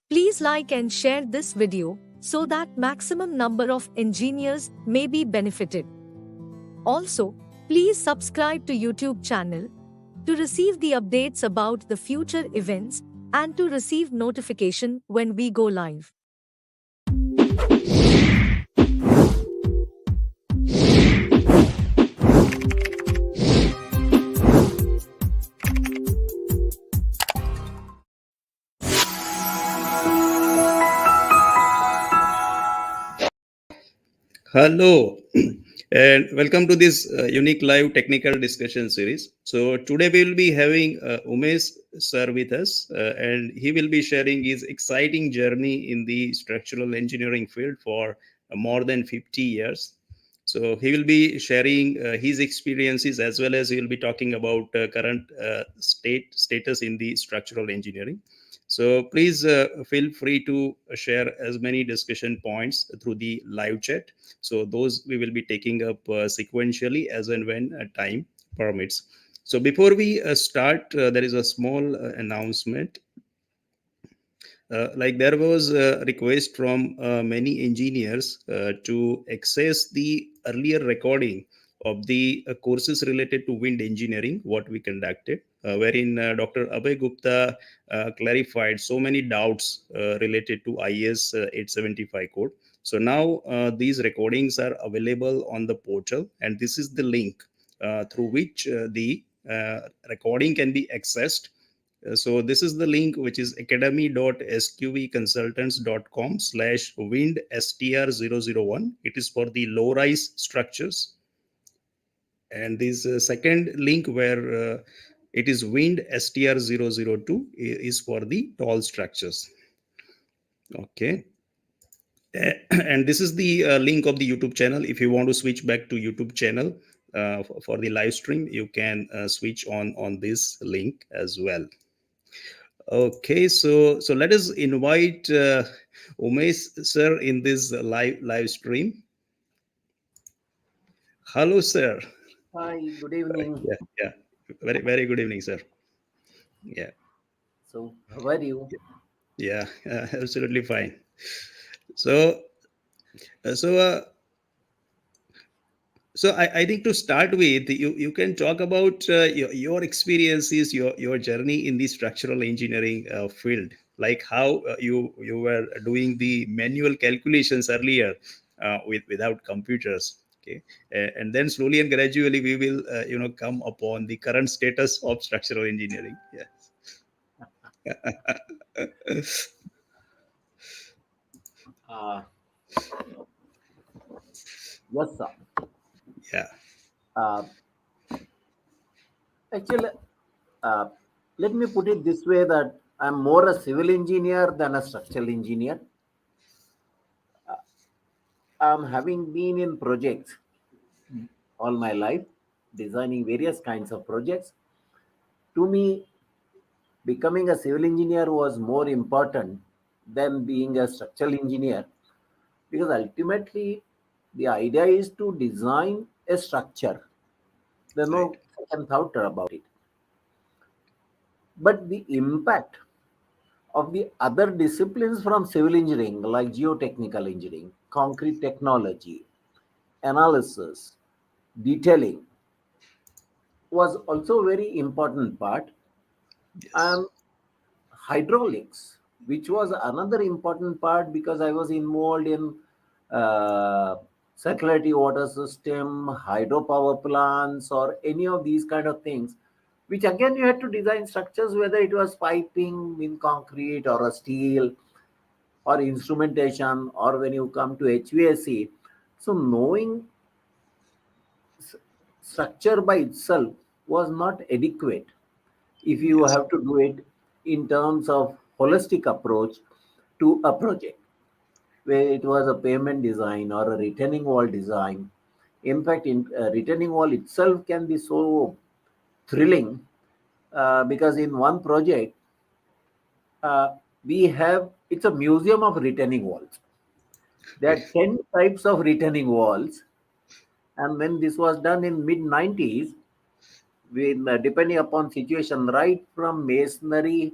Please like and share this video so that maximum number of engineers may be benefited. Also, please subscribe to YouTube channel to receive the updates about the future events and to receive notification when we go live. Hello, and welcome to this unique live technical discussion series. So today we will be having Umesh sir with us, and he will be sharing his exciting journey in the structural engineering field for more than 50 years. So he will be sharing his experiences as well as he will be talking about current status in the structural engineering. So please feel free to share as many discussion points through the live chat. So those we will be taking up sequentially as and when time permits. So before we start, there is a small announcement. Like there was a request from many engineers to access the earlier recording of the courses related to wind engineering, what we conducted, wherein Dr. Abhay Gupta clarified so many doubts related to IS 875 code. So now these recordings are available on the portal, and this is the link through which the recording can be accessed. So this is the link, which is academy.sqvconsultants.com/windstr001. It is for the low rise structures. And this second link where it is windstr002 is for the tall structures. Okay. And this is the link of the YouTube channel. If you want to switch back to YouTube channel for the live stream, you can switch on this link as well. Okay, so let us invite Umesh sir in this live stream. Hello, sir. Hi, good evening. Yeah. Very good evening, sir. Yeah. So, how are you? Yeah, absolutely fine. So, uh, so, uh, so I think to start with, you can talk about your experiences, your journey in the structural engineering field, like how you were doing the manual calculations earlier without computers. Okay, and then slowly and gradually we will come upon the current status of structural engineering. Yeah. Uh, yes, sir. Yeah. Uh, actually, uh, let me put it this way that I'm more a civil engineer than a structural engineer. I'm having been in projects all my life, designing various kinds of projects. To me, becoming a civil engineer was more important than being a structural engineer because ultimately the idea is to design a structure. There's Right. no second thought about it. But the impact of the other disciplines from civil engineering, like geotechnical engineering, concrete technology, analysis, detailing, was also a very important part. Yes. And hydraulics, which was another important part because I was involved in circulatory water system, hydropower plants, or any of these kind of things, which again you had to design structures, whether it was piping in concrete or a steel or instrumentation, or when you come to HVAC. So knowing structure by itself was not adequate if you Yes. have to do it in terms of holistic approach to a project where it was a pavement design or a retaining wall design. In fact, retaining wall itself can be so thrilling because in one project, uh, we have it's a museum of retaining walls. There are 10 types of retaining walls, and when this was done in mid 90s, with depending upon situation, right from masonry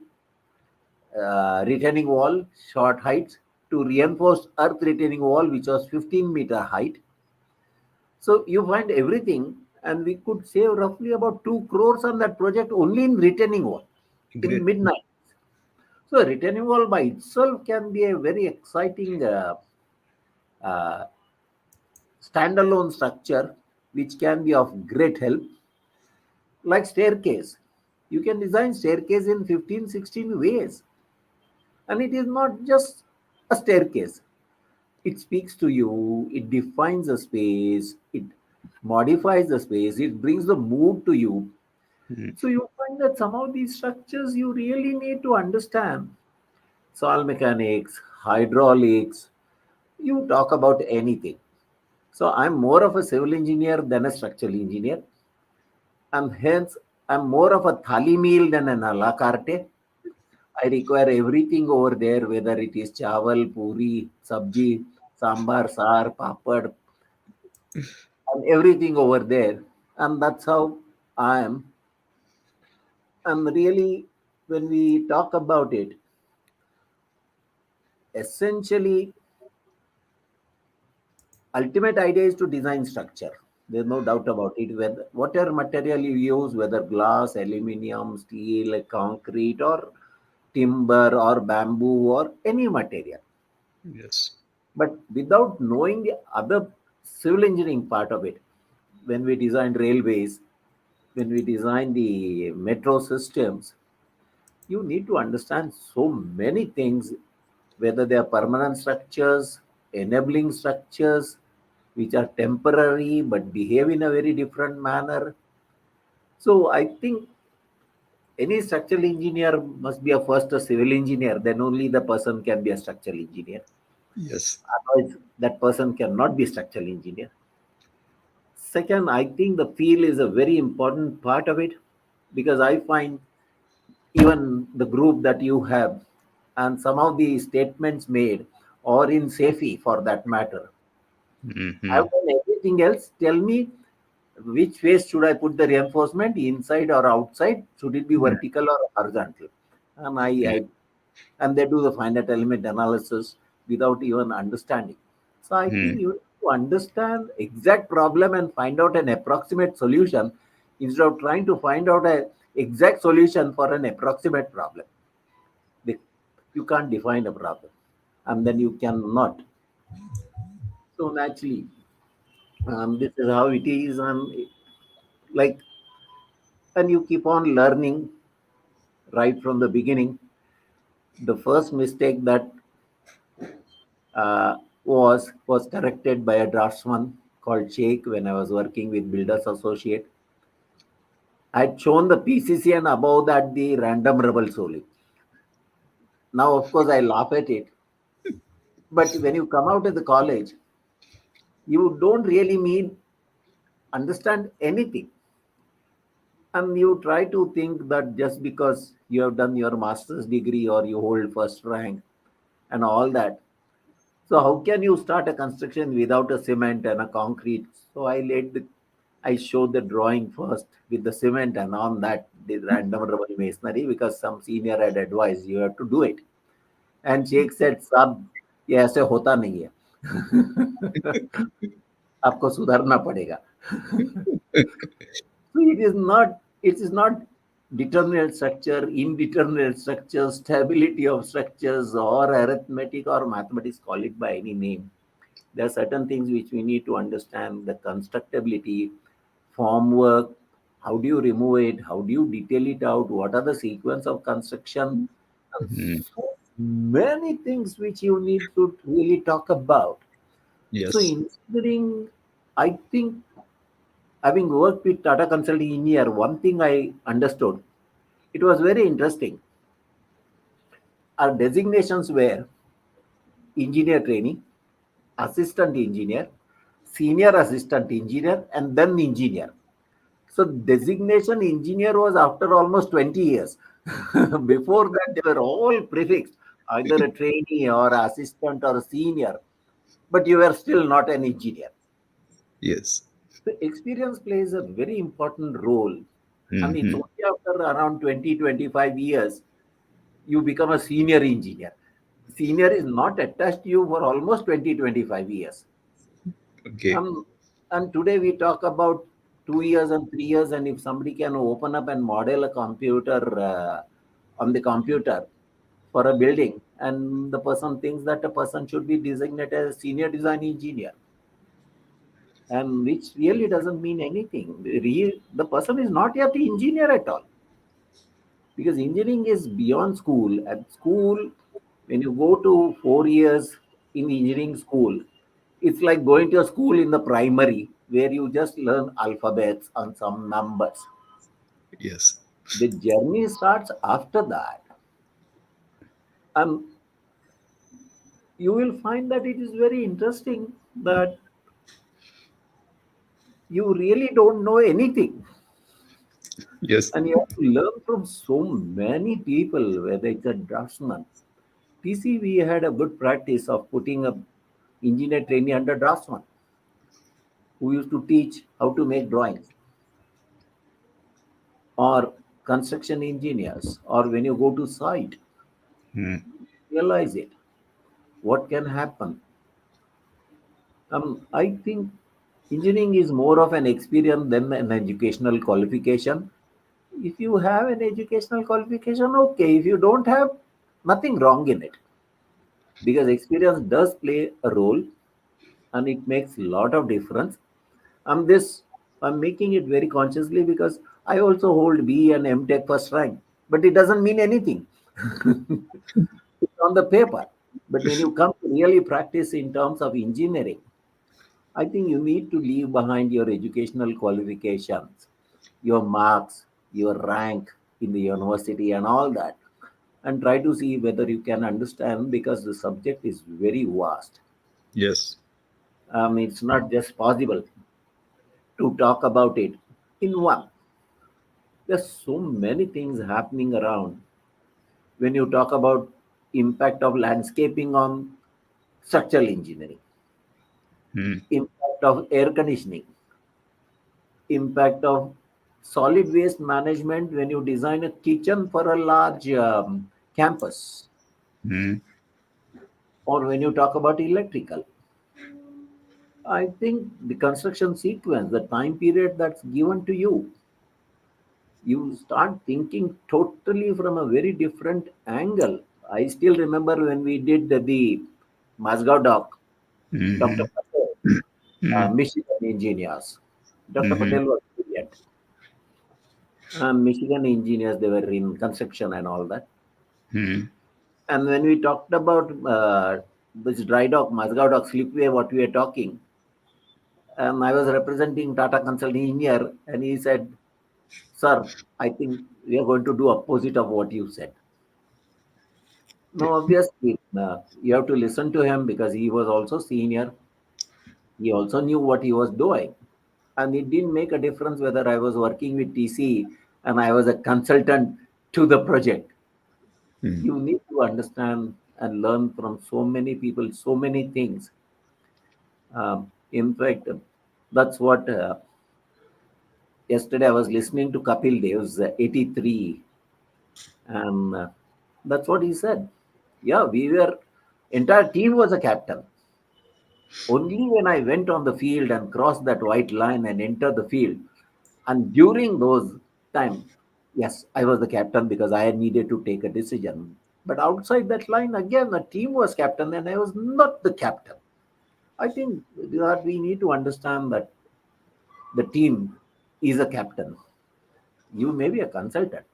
retaining wall, short heights, to reinforced earth retaining wall, which was 15-meter height. So you find everything, and we could save roughly about 2 crores on that project only in retaining wall in Great. mid 90s. So a retaining wall by itself can be a very exciting uh, standalone structure, which can be of great help. Like staircase, you can design staircase in 15, 16 ways, and it is not just a staircase. It speaks to you, it defines the space, it modifies the space, it brings the mood to you. Mm. So you find that some of these structures you really need to understand. Soil mechanics, hydraulics, you talk about anything. So I'm more of a civil engineer than a structural engineer, and hence I'm more of a thali meal than an a la carte. I require everything over there, whether it is chawal, puri, sabji, sambar, sar, papad, and everything over there. And that's how I am. And really, when we talk about it, essentially, ultimate idea is to design structure. There's no doubt about it. Whether whatever material you use, whether glass, aluminium, steel, concrete, or timber, or bamboo, or any material. Yes. But without knowing the other civil engineering part of it, when we design railways, when we design the metro systems, you need to understand so many things, whether they are permanent structures, enabling structures, which are temporary but behave in a very different manner. So I think any structural engineer must be a first a civil engineer, then only the person can be a structural engineer. Yes. Otherwise, that person cannot be a structural engineer. Second, I think the feel is a very important part of it, because I find even the group that you have and some of the statements made, or in SAFE for that matter, Hmm. I've done everything else. Tell me which face should I put the reinforcement, inside or outside? Should it be vertical or horizontal? And I and they do the finite element analysis without even understanding. So I think you need to understand exact problem and find out an approximate solution instead of trying to find out a exact solution for an approximate problem. Be- You can't define a problem, and then you cannot. So naturally, this is how it is, and like, and you keep on learning right from the beginning. The first mistake that was corrected by a draftsman called Sheikh when I was working with Builders Associate. I had shown the PCC and above that the random rebel solely. Now, of course, I laugh at it. But when you come out of the college, you don't really mean understand anything. And you try to think that just because you have done your master's degree or you hold first rank and all that, so how can you start a construction without a cement and a concrete? So I showed the drawing first with the cement, and on that the random rubber masonry, because some senior had advised you have to do it. And Sheikh said, "Sab, ये ऐसे होता नहीं है. आपको सुधारना पड़ेगा." So it is not determinate structure, indeterminate structure, stability of structures, or arithmetic or mathematics, call it by any name. There are certain things which we need to understand: the constructability, form work, how do you remove it, how do you detail it out, what are the sequence of construction, and Hmm. so many things which you need to really talk about. So Yes. in engineering, I think, having worked with Tata Consulting Engineer, one thing I understood, it was very interesting. Our designations were engineer trainee, assistant engineer, senior assistant engineer, and then engineer. So designation engineer was after almost 20 years. Before that, they were all prefixed, either a trainee or assistant or a senior, but you were still not an engineer. Yes. The experience plays a very important role. And it's Hmm. only after around 20, 25 years, you become a senior engineer. Senior is not attached to you for almost 20, 25 years. Okay. Um, and today we talk about 2 years and 3 years, and if somebody can open up and model a computer on the computer for a building, and the person thinks that a person should be designated as a senior design engineer, and which really doesn't mean anything. The person is not yet an engineer at all, because engineering is beyond school. At school, when you go to 4 years in engineering school, it's like going to a school in the primary where you just learn alphabets and some numbers. Yes. The journey starts after that, and you will find that it is very interesting that you really don't know anything, Yes. and you have to learn from so many people, whether it's a draftsman. PC, we had a good practice of putting a engineer trainee under draftsman who used to teach how to make drawings, or construction engineers, or when you go to site, Hmm. realize it. What can happen? I think engineering is more of an experience than an educational qualification. If you have an educational qualification, okay. If you don't have, nothing wrong in it, because experience does play a role, and it makes a lot of difference. This I'm making it very consciously because I also hold B and M.Tech first rank, but it doesn't mean anything. It's on the paper. But when you come to really practice in terms of engineering, I think you need to leave behind your educational qualifications, your marks, your rank in the university, and all that, and try to see whether you can understand, because the subject is very vast. Yes. It's not just possible to talk about it in one. There's so many things happening around. When you talk about impact of landscaping on structural engineering, Hmm. impact of air conditioning, impact of solid waste management when you design a kitchen for a large campus, Hmm. or when you talk about electrical. I think the construction sequence, the time period that's given to you start thinking totally from a very different angle. I still remember when we did the Masgao dock, Dr. Hmm. Patel, Hmm. Michigan engineers. Dr. Hmm. Patel was brilliant. Michigan engineers, they were in construction and all that. Hmm. And when we talked about this dry dock, Masgao dock, Slipway, what we are talking, I was representing Tata Consulting Engineer, and he said, "Sir, I think we are going to do opposite of what you said." No, obviously, you have to listen to him because he was also senior. He also knew what he was doing. And it didn't make a difference whether I was working with TC and I was a consultant to the project. Hmm. You need to understand and learn from so many people, so many things. In fact, that's what yesterday I was listening to Kapil Dev's 83, and that's what he said. Yeah, entire team was a captain. Only when I went on the field and crossed that white line and entered the field, and during those time, yes, I was the captain because I needed to take a decision. But outside that line, again, the team was captain and I was not the captain. I think that we need to understand that the team is a captain. You may be a consultant,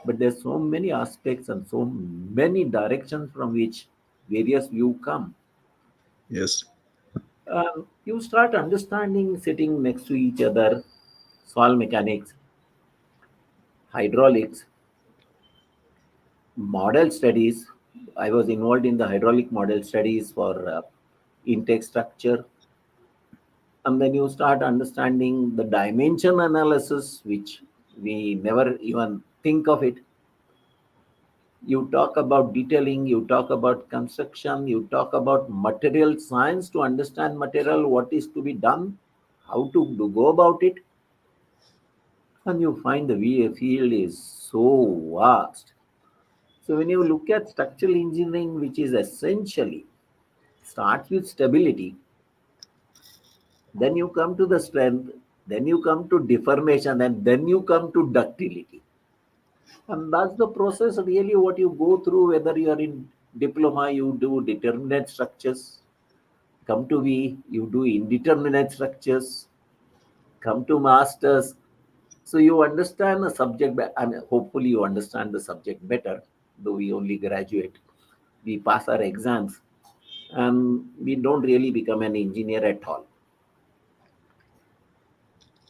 but there's so many aspects and so many directions from which various view come. Yes. You start understanding sitting next to each other, soil mechanics, hydraulics, model studies. I was involved in the hydraulic model studies for intake structure, And then you start understanding the dimension analysis, which we never even think of it. You talk about detailing, you talk about construction, you talk about material science to understand material, what is to be done, how to go about it. And you find the VA field is so vast. So when you look at structural engineering, which is essentially starts with stability, then you come to the strength, then you come to deformation, and then you come to ductility. And that's the process really what you go through, whether you are in diploma, you do determinate structures, come to V, you do indeterminate structures, come to masters. So you understand the subject, and hopefully you understand the subject better, though we only graduate. We pass our exams and we don't really become an engineer at all.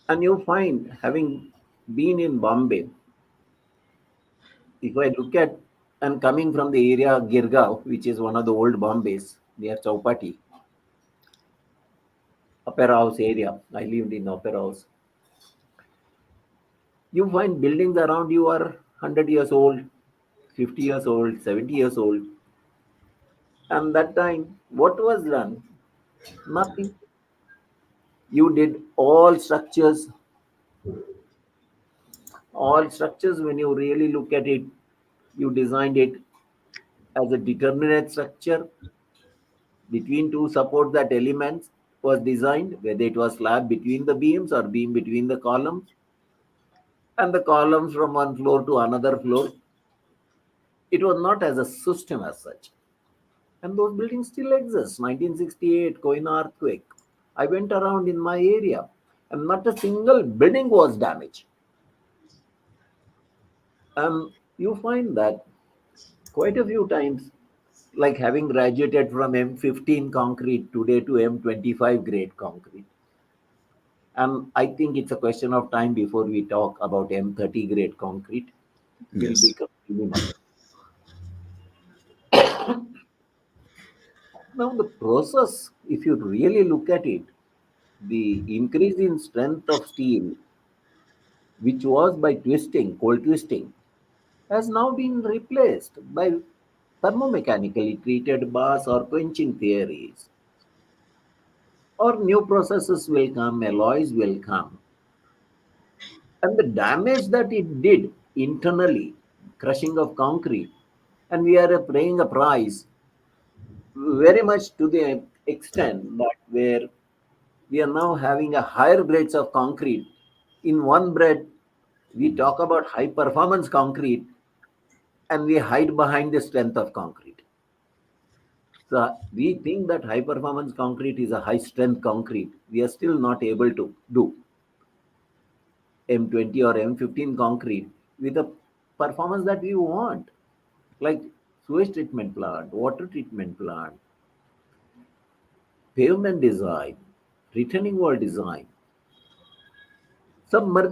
And you find, having been in Bombay, if I look at and coming from the area Girgaon, which is one of the old Bombays near Chowpatty, Opera House area, I lived in Opera House. You find buildings around you are 100 years old, 50 years old, 70 years old. And that time, what was done? Nothing. You did all structures, when you really look at it, you designed it as a determinate structure between two support that elements was designed, whether it was slab between the beams or beam between the columns, and the columns from one floor to another floor. It was not as a system as such. And those buildings still exist. 1968, Koina earthquake. I went around in my area and not a single building was damaged. You find that quite a few times, like having graduated from M15 concrete today to M25 grade concrete. And I think it's a question of time before we talk about M30 grade concrete will Yes. become minimum. Now, the process, if you really look at it, the increase in strength of steel, which was by twisting, cold twisting, has now been replaced by thermomechanically treated bars or quenching theories. Or new processes will come, alloys will come. And the damage that it did internally, crushing of concrete, and we are paying a price very much to the extent that where we are now having a higher grades of concrete. In one bread, we talk about high performance concrete and we hide behind the strength of concrete. So we think that high performance concrete is a high strength concrete. We are still not able to do M20 or M15 concrete with the performance that we want, like sewage treatment plant, water treatment plant, pavement design, retaining wall design. सब मर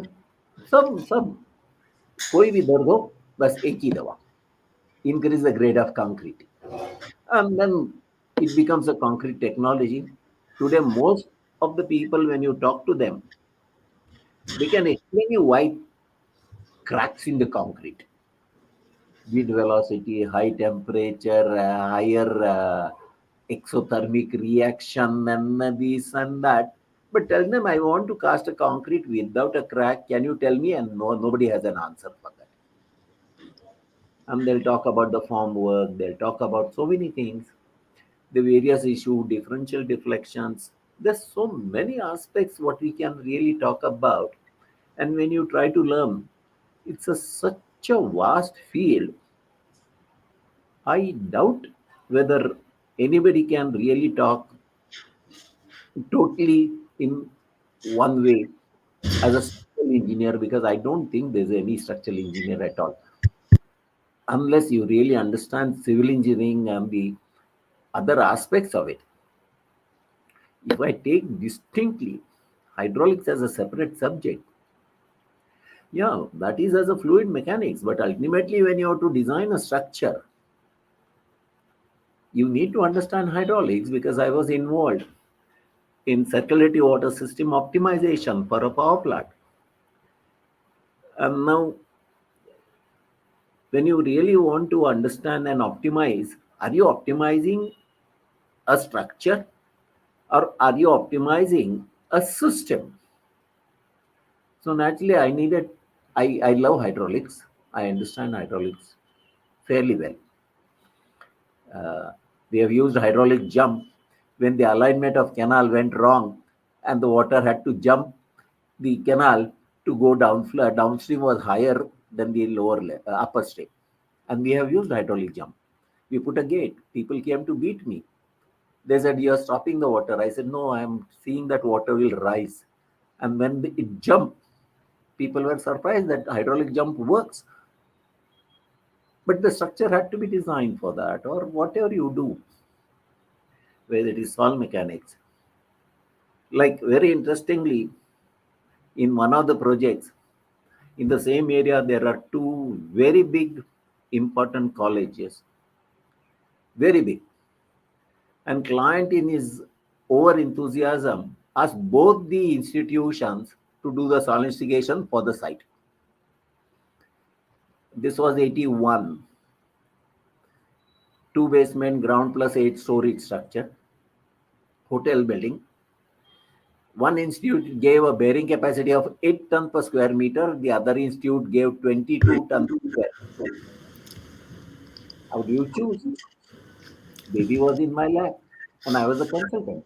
सब कोई भी दर्द हो बस एक ही दवा, increase the grade of concrete, and then it becomes a concrete technology. Today most of the people, when you talk to them, they can explain you why cracks in the concrete, wind velocity, high temperature, higher exothermic reaction, and this and that. But tell them I want to cast a concrete without a crack. Can you tell me? And no, nobody has an answer for that. And they'll talk about the form work. They'll talk about so many things, the various issue, differential deflections. There's so many aspects what we can really talk about. And when you try to learn, it's such a vast field. I doubt whether anybody can really talk totally in one way as a structural engineer, because I don't think there's any structural engineer at all. Unless you really understand civil engineering and the other aspects of it. If I take distinctly hydraulics as a separate subject, yeah, that is as a fluid mechanics. But ultimately, when you have to design a structure, you need to understand hydraulics because I was involved. in circulatory water system optimization for a power plant. And now, when you really want to understand and optimize, are you optimizing a structure or are you optimizing a system? So naturally, I love hydraulics. I understand hydraulics fairly well. We have used hydraulic jump when the alignment of canal went wrong and the water had to jump the canal to go downstream was higher than the upper stream. And we have used hydraulic jump. We put a gate. People came to beat me. They said, "You are stopping the water." I said, "No, I am seeing that water will rise." And when it jumped, people were surprised that hydraulic jump works. But the structure had to be designed for that, or whatever you do, whether it is soil mechanics. Like, very interestingly, in one of the projects, in the same area, there are two very big, important colleges, very big. And client, in his over enthusiasm, asked both the institutions to do the soil investigation for the site. This was 81. Two basement, ground plus 8 storage structure, hotel building. One institute gave a bearing capacity of 8 tons per square meter. The other institute gave 22 tons per square. How do you choose? Baby was in my lap and I was a consultant.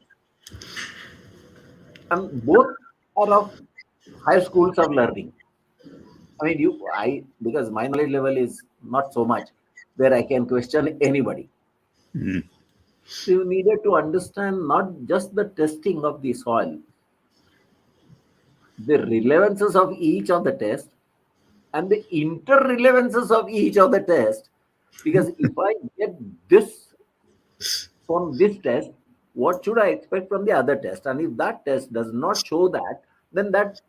And both are of higher schools of learning. I mean, because my knowledge level is not so much where I can question anybody. Mm. So you needed to understand not just the testing of the soil, the relevances of each of the test and the interrelevances of each of the test. Because if I get this from this test, what should I expect from the other test? And if that test does not show that, then that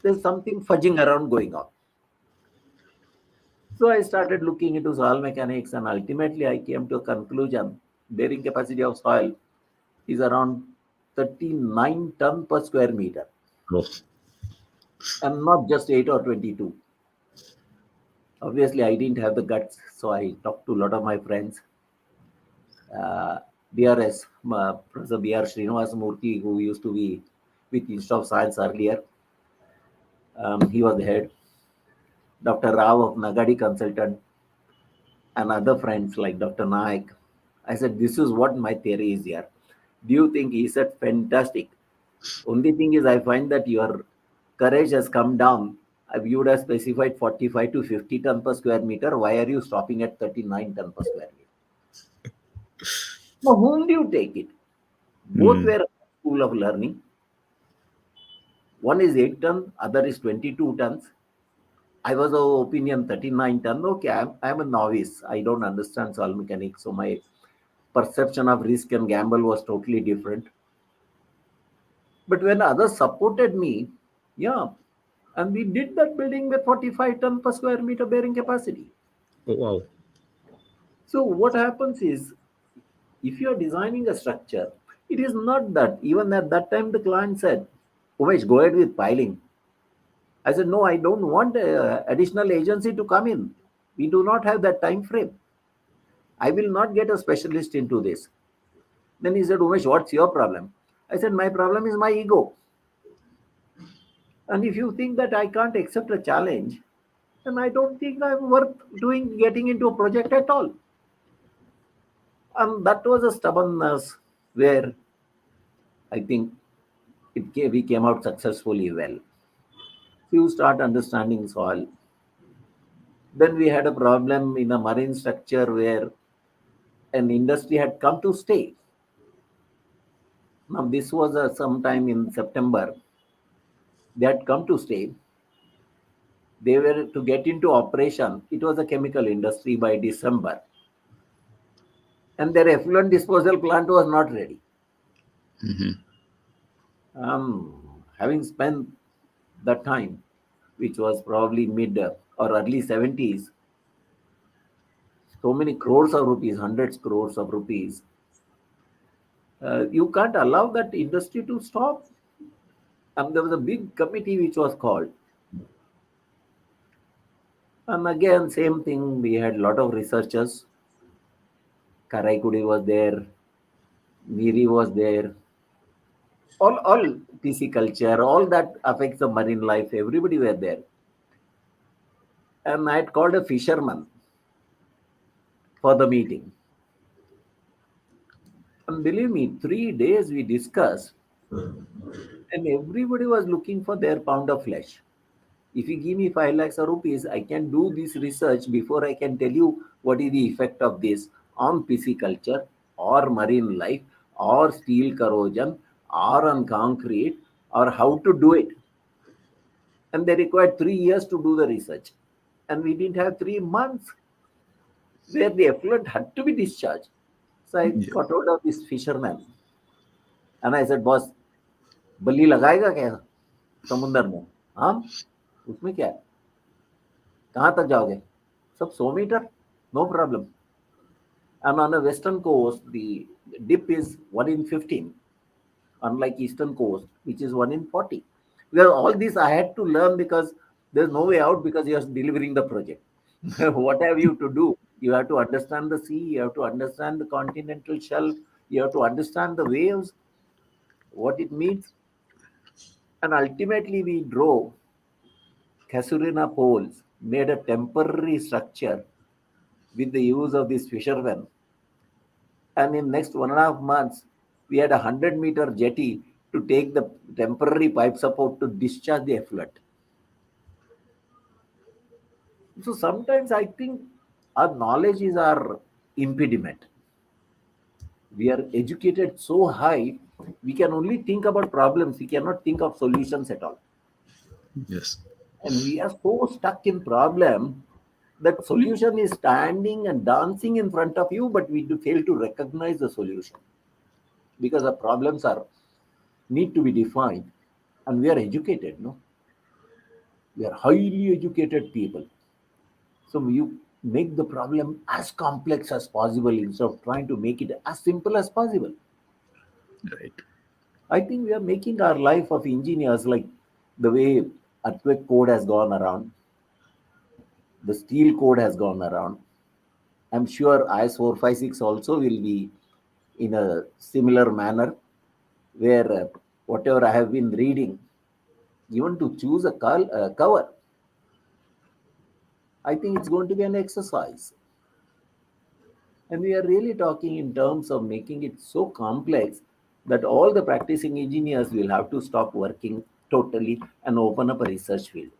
there's something fudging around going on. So I started looking into soil mechanics, and ultimately I came to a conclusion: bearing capacity of soil is around 39 ton per square meter, Oh. and not just 8 or 22. Obviously, I didn't have the guts, so I talked to a lot of my friends. Uh, BRS, Professor B.R. Srinivas Murthy, who used to be with Institute of Science earlier, he was the head. Dr. Rao of Nagadi Consultant, and other friends like Dr. Naik. I said, "This is what my theory is here. Do you think?" He said, "Fantastic. Only thing is, I find that your courage has come down. You would have specified 45 to 50 ton per square meter. Why are you stopping at 39 ton per square meter?" Now, whom do you take it? Both Mm. were school of learning. One is 8 ton, other is 22 tons. I was of opinion 39 ton. Okay, I'm a novice. I don't understand soil mechanics, so my perception of risk and gamble was totally different. But when others supported me, yeah, and we did that building with 45 ton per square meter bearing capacity. Oh, wow. So what happens is, if you are designing a structure, it is not that. Even at that time, the client said, "Umesh, go ahead with piling." I said, "No, I don't want additional agency to come in. We do not have that time frame. I will not get a specialist into this." Then he said, "Umesh, what's your problem?" I said, "My problem is my ego. And if you think that I can't accept a challenge, then I don't think I'm worth getting into a project at all." And that was a stubbornness where I think we came out successfully well. You start understanding soil. Then we had a problem in a marine structure where an industry had come to stay. Now, this was sometime in September. They had come to stay. They were to get into operation. It was a chemical industry by December. And their effluent disposal plant was not ready. Mhm. Having spent that time, which was probably mid or early 70s, so many crores of rupees, hundreds crores of rupees, You can't allow that industry to stop. And there was a big committee which was called. And again, same thing. We had a lot of researchers. Karaikudi was there. Miri was there. All pisciculture, all that affects the marine life. Everybody were there. And I had called a fisherman for the meeting. And believe me, 3 days we discussed, and everybody was looking for their pound of flesh. If you give me 5 lakhs of rupees, I can do this research before I can tell you what is the effect of this on pisciculture or marine life or steel corrosion or on concrete or how to do it. And they required 3 years to do the research. And we didn't have 3 months where the effluent had to be discharged. So I Yeah. got hold of this fisherman and I said, boss, बल्ली लगाएगा क्या समुंदर में? हाँ, उसमें क्या है? कहाँ तक जाओगे? सब 100 metre? No problem. And on the western coast, the dip is 1 in 15, unlike eastern coast, which is 1 in 40. Well, all this I had to learn because there's no way out because you're delivering the project. What have you to do? You have to understand the sea, you have to understand the continental shelf, you have to understand the waves, what it means. And ultimately, we drove Casurina poles, made a temporary structure with the use of these fishermen. And in next 1.5 months, we had a 100-meter jetty to take the temporary pipe support to discharge the effluent. So sometimes I think our knowledge is our impediment. We are educated so high, we can only think about problems. We cannot think of solutions at all. Yes. And we are so stuck in problem that solution is standing and dancing in front of you, but we do fail to recognize the solution because the problems are need to be defined, and we are educated. No, we are highly educated people. So you make the problem as complex as possible instead of trying to make it as simple as possible. Right. I think we are making our life of engineers like the way earthquake code has gone around, the steel code has gone around. I'm sure IS 456 also will be in a similar manner where whatever I have been reading, even to choose a cover, I think it's going to be an exercise. And we are really talking in terms of making it so complex that all the practicing engineers will have to stop working totally and open up a research field.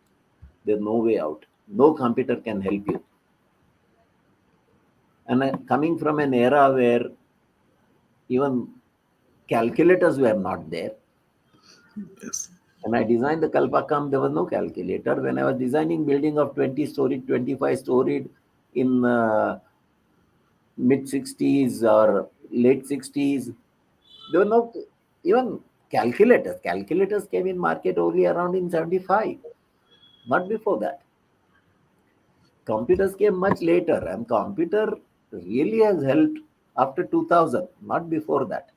There's no way out. No computer can help you. And coming from an era where even calculators were not there. Yes. When I designed the Kalpakam, there was no calculator. When I was designing building of 20 storied, 25 storied in mid 60s or late 60s, there were no even calculators. Calculators came in market only around in 75, not before that. Computers came much later, and computer really has helped after 2000, not before that.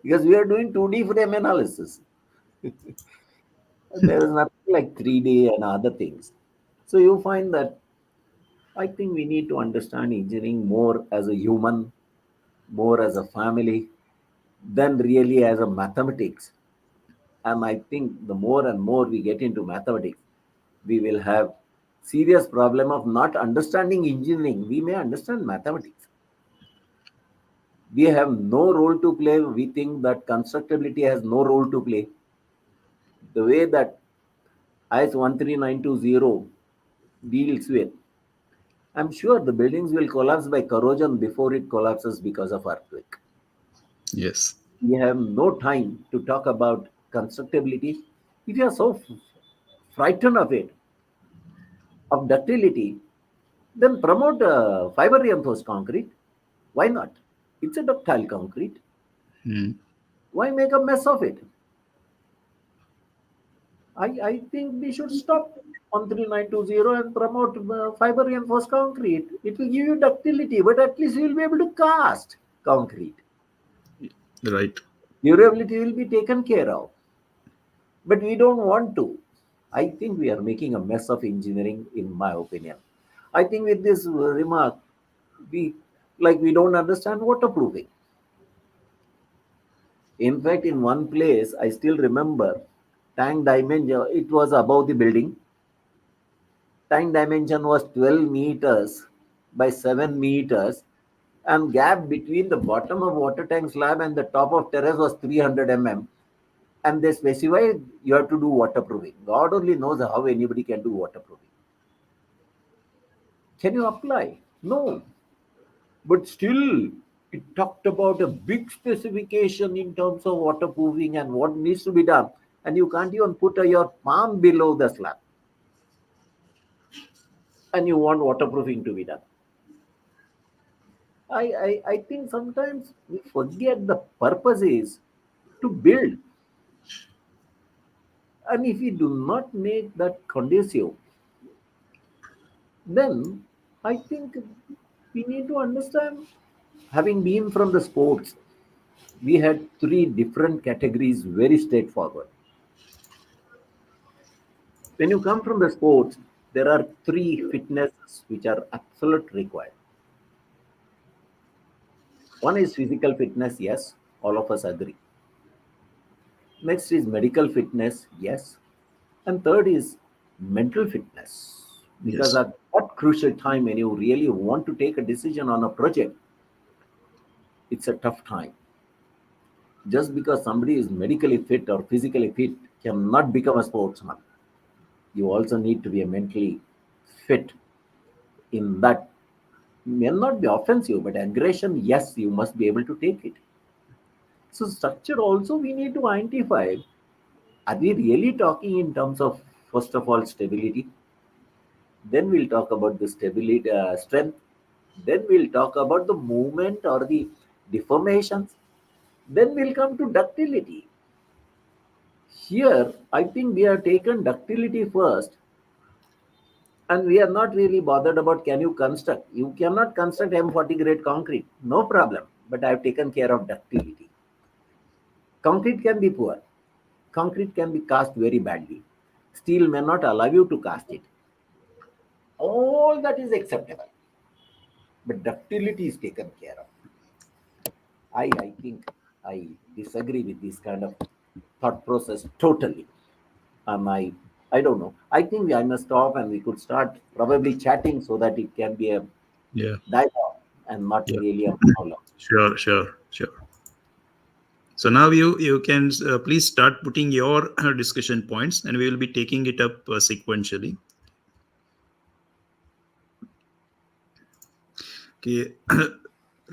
Because we are doing 2D frame analysis. There is nothing like 3D and other things. So you find that I think we need to understand engineering more as a human, more as a family, than really as a mathematics. And I think the more and more we get into mathematics, we will have serious problem of not understanding engineering. We may understand mathematics. We have no role to play. We think that constructability has no role to play. The way that IS 13920 deals with, I'm sure the buildings will collapse by corrosion before it collapses because of earthquake. Yes. We have no time to talk about constructability. If you are so frightened of it, of ductility, then promote fiber reinforced concrete. Why not? It's a ductile concrete. Hmm. Why make a mess of it? I think we should stop 13920 and promote fiber reinforced concrete. It will give you ductility, but at least you will be able to cast concrete. Right. Durability will be taken care of. But we don't want to. I think we are making a mess of engineering, in my opinion. I think with this remark, we we don't understand waterproofing. In fact, in one place, I still remember tank dimension. It was above the building. Tank dimension was 12 meters by 7 meters, and gap between the bottom of water tank slab and the top of terrace was 300 mm. And they specified you have to do waterproofing. God only knows how anybody can do waterproofing. Can you apply? No. But still, it talked about a big specification in terms of waterproofing and what needs to be done. And you can't even put your palm below the slab. And you want waterproofing to be done. I think sometimes we forget the purpose is to build. And if we do not make that conducive, then I think we need to understand, having been from the sports, we had three different categories, very straightforward. When you come from the sports, there are three fitnesses which are absolute required. One is physical fitness, yes, all of us agree. Next is medical fitness, yes. And third is mental fitness. Because Yes. at that crucial time when you really want to take a decision on a project, it's a tough time. Just because somebody is medically fit or physically fit cannot become a sportsman. You also need to be a mentally fit. In that, may not be offensive, but aggression, yes, you must be able to take it. So structure also we need to identify. Are we really talking in terms of, first of all, stability? Then we'll talk about the stability, strength. Then we'll talk about the movement or the deformations. Then we'll come to ductility. Here, I think we have taken ductility first, and we are not really bothered about can you construct. You cannot construct M40 grade concrete, no problem. But I have taken care of ductility. Concrete can be poor. Concrete can be cast very badly. Steel may not allow you to cast it. All that is acceptable. But ductility is taken care of. I think I disagree with this kind of thought process totally. I don't know. I think I must stop and we could start probably chatting so that it can be a Yeah. dialogue and not Yeah. really a monologue. Sure. Sure. Sure. So now you can please start putting your discussion points, and we will be taking it up sequentially. Okay.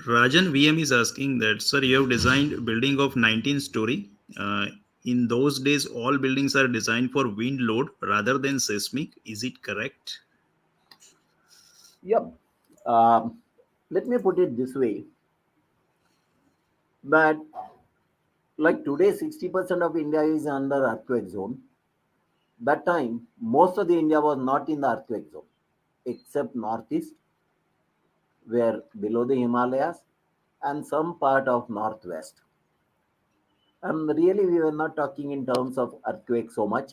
Rajan VM is asking that, sir, you have designed building of 19-story. In those days, all buildings are designed for wind load rather than seismic. Is it correct? Yep. Um, Let me put it this way, that like today, 60% of India is under earthquake zone. That time, most of the India was not in the earthquake zone, except northeast, where below the Himalayas, and some part of northwest. And really, we were not talking in terms of earthquake so much,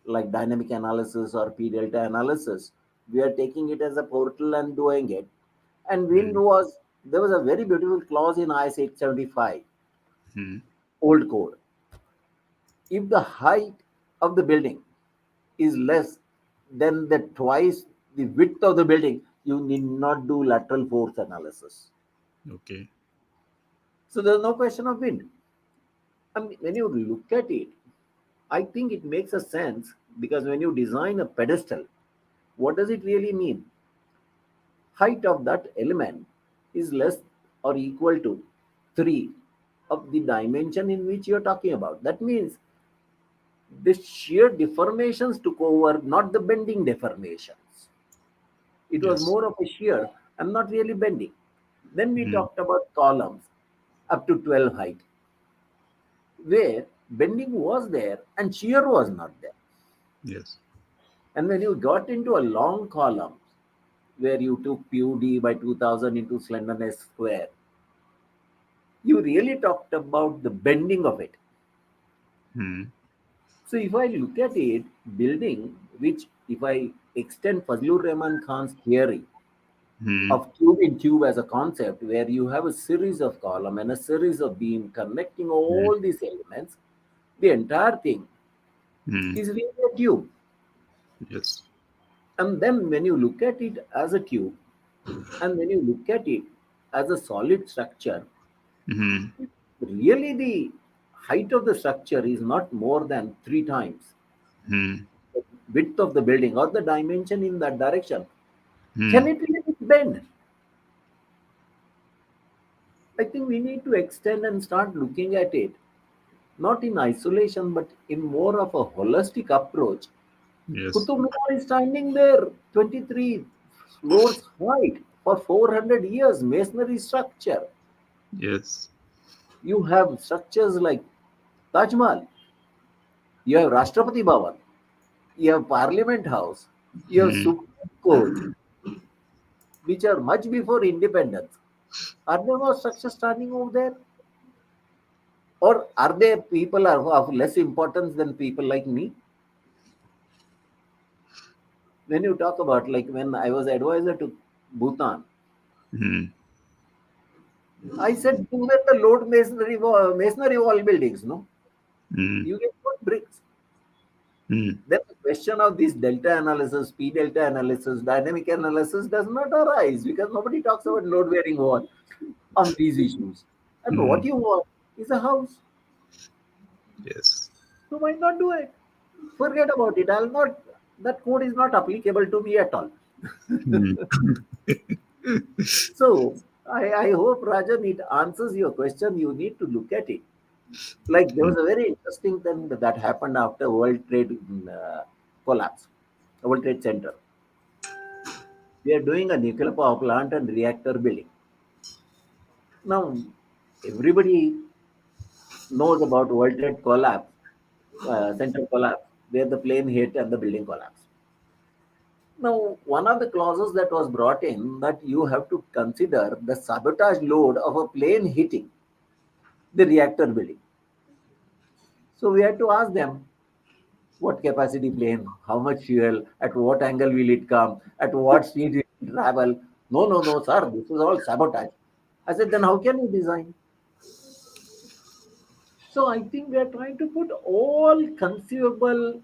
like dynamic analysis or P delta analysis. We are taking it as a portal and doing it. And wind Hmm. was, there was a very beautiful clause in IS 875, Hmm. old code. If the height of the building is less than the twice the width of the building, you need not do lateral force analysis. Okay. So there's no question of wind. I mean, when you look at it, I think it makes a sense, because when you design a pedestal, what does it really mean? Height of that element is less or equal to 3 of the dimension in which you're talking about. That means the shear deformations took over, not the bending deformations. It was Yes. more of a shear and not really bending. Then we Hmm. talked about columns up to 12 height, where bending was there and shear was not there. Yes. And when you got into a long column, where you took PUD by 2000 into slenderness square, you really talked about the bending of it. Hmm. So if I look at it, building, which if I extend Fazlur Rahman Khan's theory Hmm. of cube in tube as a concept, where you have a series of column and a series of beam connecting Hmm. all these elements, the entire thing Hmm. is really a tube. Yes. And then when you look at it as a tube, and when you look at it as a solid structure, Hmm. really the height of the structure is not more than 3 times Hmm. the width of the building or the dimension in that direction. Can Hmm. it really bend? I think we need to extend and start looking at it, not in isolation, but in more of a holistic approach. Yes. Qutub Minar is standing there 23 floors height for 400 years, masonry structure. Yes. You have structures like Taj Mahal, you have Rashtrapati Bhavan, you have Parliament House, you have Hmm. Supreme Court, which are much before independence. Are there no structures standing over there? Or are there people are of less importance than people like me? When you talk about, like, when I was advisor to Bhutan, Hmm. I said, you get the load masonry wall buildings, no? Hmm. You get good bricks. Hmm. Then the question of this delta analysis, P delta analysis, dynamic analysis does not arise because nobody talks about load bearing wall on these issues. And Hmm. what you want is a house. Yes. So why not do it? Forget about it. I'll not, that code is not applicable to me at all. Hmm. So I hope Rajan, it answers your question. You need to look at it. Like there was a very interesting thing that happened after World Trade collapse, World Trade Center. We are doing a nuclear power plant and reactor building. Now, everybody knows about World Trade collapse, center collapse, where the plane hit and the building collapsed. Now, one of the clauses that was brought in that you have to consider the sabotage load of a plane hitting the reactor building. So we had to ask them what capacity plane, how much fuel, at what angle will it come, at what speed it will travel. No, no, no, sir, this is all sabotage. I said, then how can you design? So I think we are trying to put all conceivable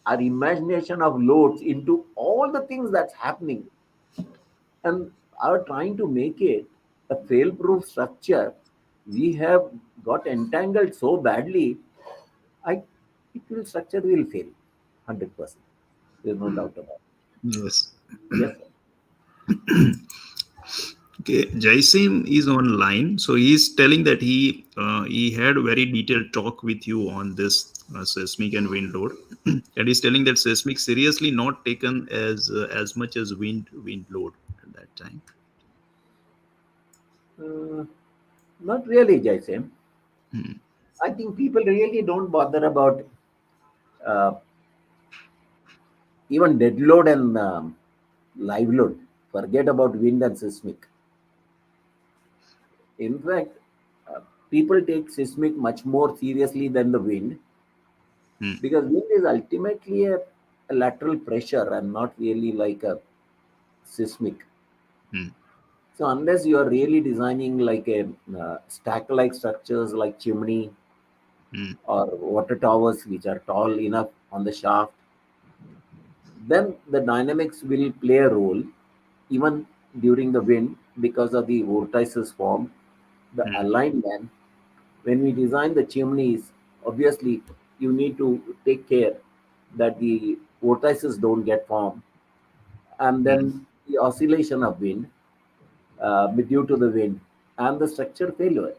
our imagination of loads into all the things that's happening and are trying to make it a fail-proof structure. We have got entangled so badly. I it will structure will fail, 100%. There's no doubt about it. Yes. Yes, sir. Okay, Jaisim is online, so he's telling that he had very detailed talk with you on this seismic and wind load, and he's telling that seismic seriously not taken as much as wind load at that time. Uh, Not really, Jaisem. Hmm. I think people really don't bother about uh, even dead load and live load. Forget about wind and seismic. In fact, uh, people take seismic much more seriously than the wind Hmm. because wind is ultimately a lateral pressure and not really like a seismic. Hmm. So unless you are really designing like a stack-like structures like chimney Hmm. or water towers which are tall enough on the shaft, then the dynamics will play a role even during the wind because of the vortices formed, the Hmm. alignment. When we design the chimneys, obviously you need to take care that the vortices don't get formed, and Hmm. then the oscillation of wind due to the wind and the structure failure.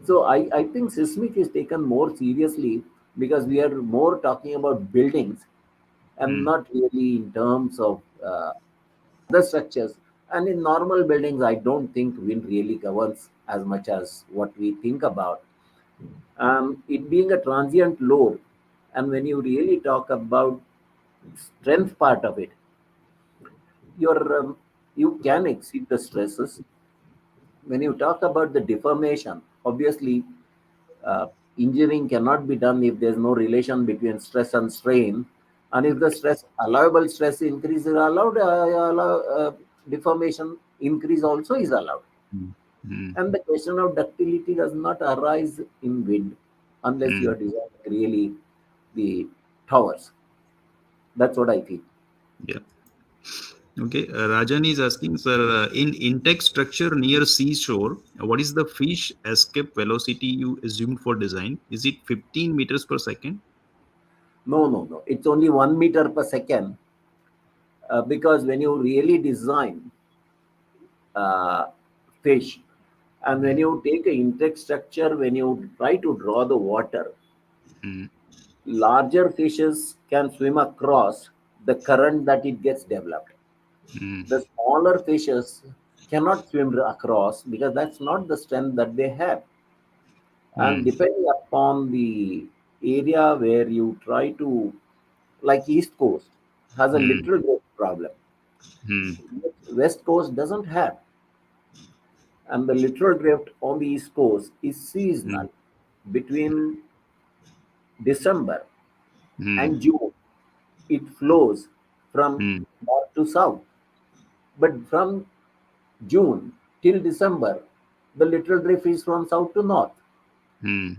So I think seismic is taken more seriously because we are more talking about buildings and Hmm. not really in terms of other structures. And in normal buildings, I don't think wind really governs as much as what we think about. It being a transient load, and when you really talk about strength part of it, your you can exceed the stresses, When you talk about the deformation, obviously, uh, engineering cannot be done if there's no relation between stress and strain. And if the stress, allowable stress increase is allowed, deformation increase also is allowed. mm, mm, And the question of ductility does not arise in wind unless you are mm. designing really the towers. That's what I feel. Yeah. Okay. Rajan is asking, sir, in intake structure near seashore, what is the fish escape velocity you assumed for design? Is it 15 meters per second? No, no, no. It's only 1 meter per second, because when you really design uh, fish, and when Mm, you take a intake structure, when you try to draw the water, mm, larger fishes can swim across the current that it gets developed. mm, The smaller fishes cannot swim across because that's not the strength that they have. And mm, depending upon the area where you try to, like East Coast, has a mm, literal drift problem. mm, West Coast doesn't have. And the literal drift on the East Coast is mm, seasonal between December mm, and June. It flows from mm, north to south. But from June till December, the literal drift is from south to north. mm,